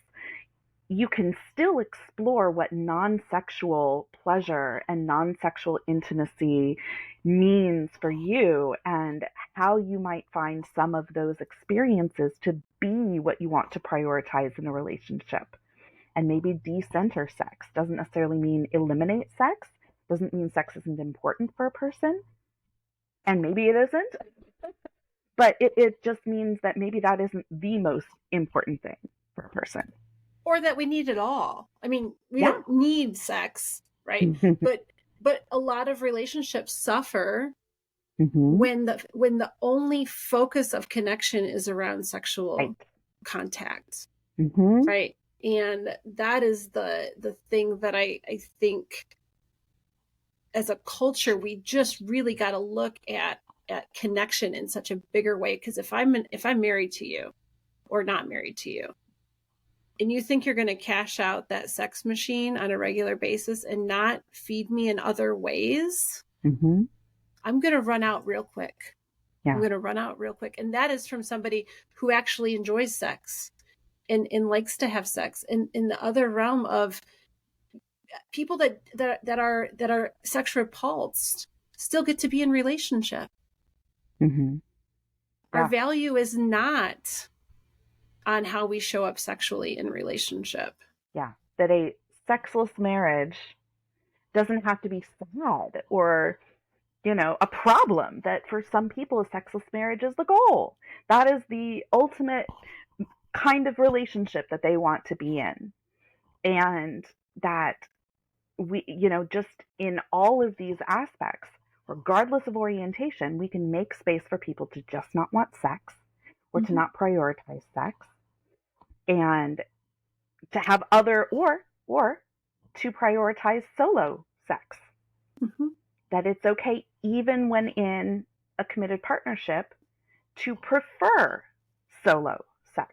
[SPEAKER 2] you can still explore what non sexual pleasure and non sexual intimacy means for you and how you might find some of those experiences to be what you want to prioritize in a relationship. And maybe decenter sex doesn't necessarily mean eliminate sex, doesn't mean sex isn't important for a person, and maybe it isn't, but it just means that maybe that isn't the most important thing for a person.
[SPEAKER 1] Or that we need it all. I mean, we
[SPEAKER 2] Yeah.
[SPEAKER 1] don't need sex, right?
[SPEAKER 2] Mm-hmm.
[SPEAKER 1] But a lot of relationships suffer
[SPEAKER 2] Mm-hmm.
[SPEAKER 1] when the only focus of connection is around
[SPEAKER 2] Right.
[SPEAKER 1] sexual contact,
[SPEAKER 2] Mm-hmm.
[SPEAKER 1] right? And that is the thing that I think as a culture we just really got to look at connection in such a bigger way, because if I'm married to you or not married to you and you think you're going to cash out that sex machine on a regular basis and not feed me in other ways,
[SPEAKER 2] Mm-hmm.
[SPEAKER 1] I'm going to run out real quick. I'm
[SPEAKER 2] Yeah.
[SPEAKER 1] going to run out real quick. And that is from somebody who actually enjoys sex and likes to have sex. And in the other realm of people that are sex repulsed still get to be in relationship.
[SPEAKER 2] Mm-hmm.
[SPEAKER 1] Our
[SPEAKER 2] Yeah.
[SPEAKER 1] value is not on how we show up sexually in relationship.
[SPEAKER 2] Yeah. that a sexless marriage doesn't have to be sad or, a problem, that for some people a sexless marriage is the goal. That is the ultimate kind of relationship that they want to be in. And that we, just in all of these aspects, regardless of orientation, we can make space for people to just not want sex or to not prioritize sex, and to have other or to prioritize solo sex. That it's okay, even when in a committed partnership, to prefer solo sex.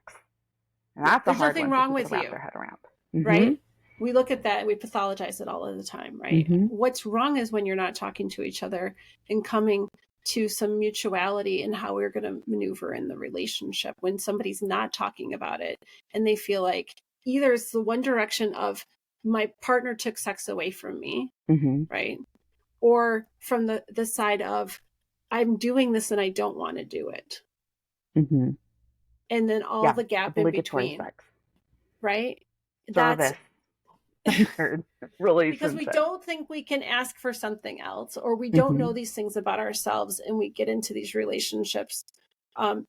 [SPEAKER 2] And that's
[SPEAKER 1] There's
[SPEAKER 2] a hard
[SPEAKER 1] nothing
[SPEAKER 2] one
[SPEAKER 1] wrong
[SPEAKER 2] for
[SPEAKER 1] with
[SPEAKER 2] people to wrap
[SPEAKER 1] you,
[SPEAKER 2] their head around.
[SPEAKER 1] right? We look at that and we pathologize it all of the time, right?
[SPEAKER 2] Mm-hmm.
[SPEAKER 1] What's wrong is when you're not talking to each other and coming to some mutuality in how we're going to maneuver in the relationship. When somebody's not talking about it and they feel like either it's the one direction of my partner took sex away from me, right? Or from the side of I'm doing this and I don't want to do it. And then all the gap in between,
[SPEAKER 2] sex.
[SPEAKER 1] Right?
[SPEAKER 2] Service.
[SPEAKER 1] Because we don't think we can ask for something else, or we don't know these things about ourselves, and we get into these relationships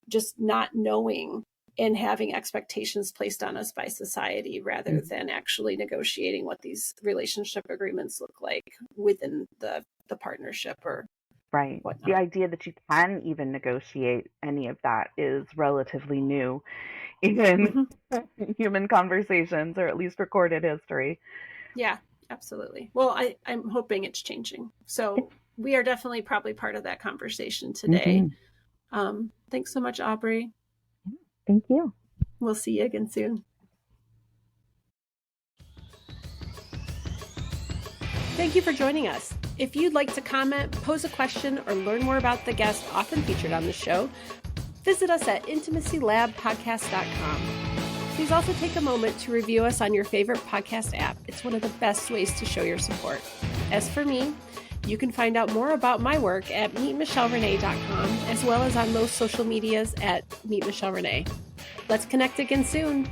[SPEAKER 1] just not knowing and having expectations placed on us by society rather than actually negotiating what these relationship agreements look like within the partnership or whatnot.
[SPEAKER 2] The idea that you can even negotiate any of that is relatively new in human conversations, or at least recorded history.
[SPEAKER 1] Yeah, absolutely. Well, I'm hoping it's changing. So we are definitely probably part of that conversation today. Thanks so much, Aubri.
[SPEAKER 2] Thank you.
[SPEAKER 1] We'll see you again soon. Thank you for joining us. If you'd like to comment, pose a question, or learn more about the guests often featured on the show, visit us at intimacylabpodcast.com. Please also take a moment to review us on your favorite podcast app. It's one of the best ways to show your support. As for me, you can find out more about my work at meetmichellerenee.com, as well as on most social medias at meetmichellerenee. Let's connect again soon.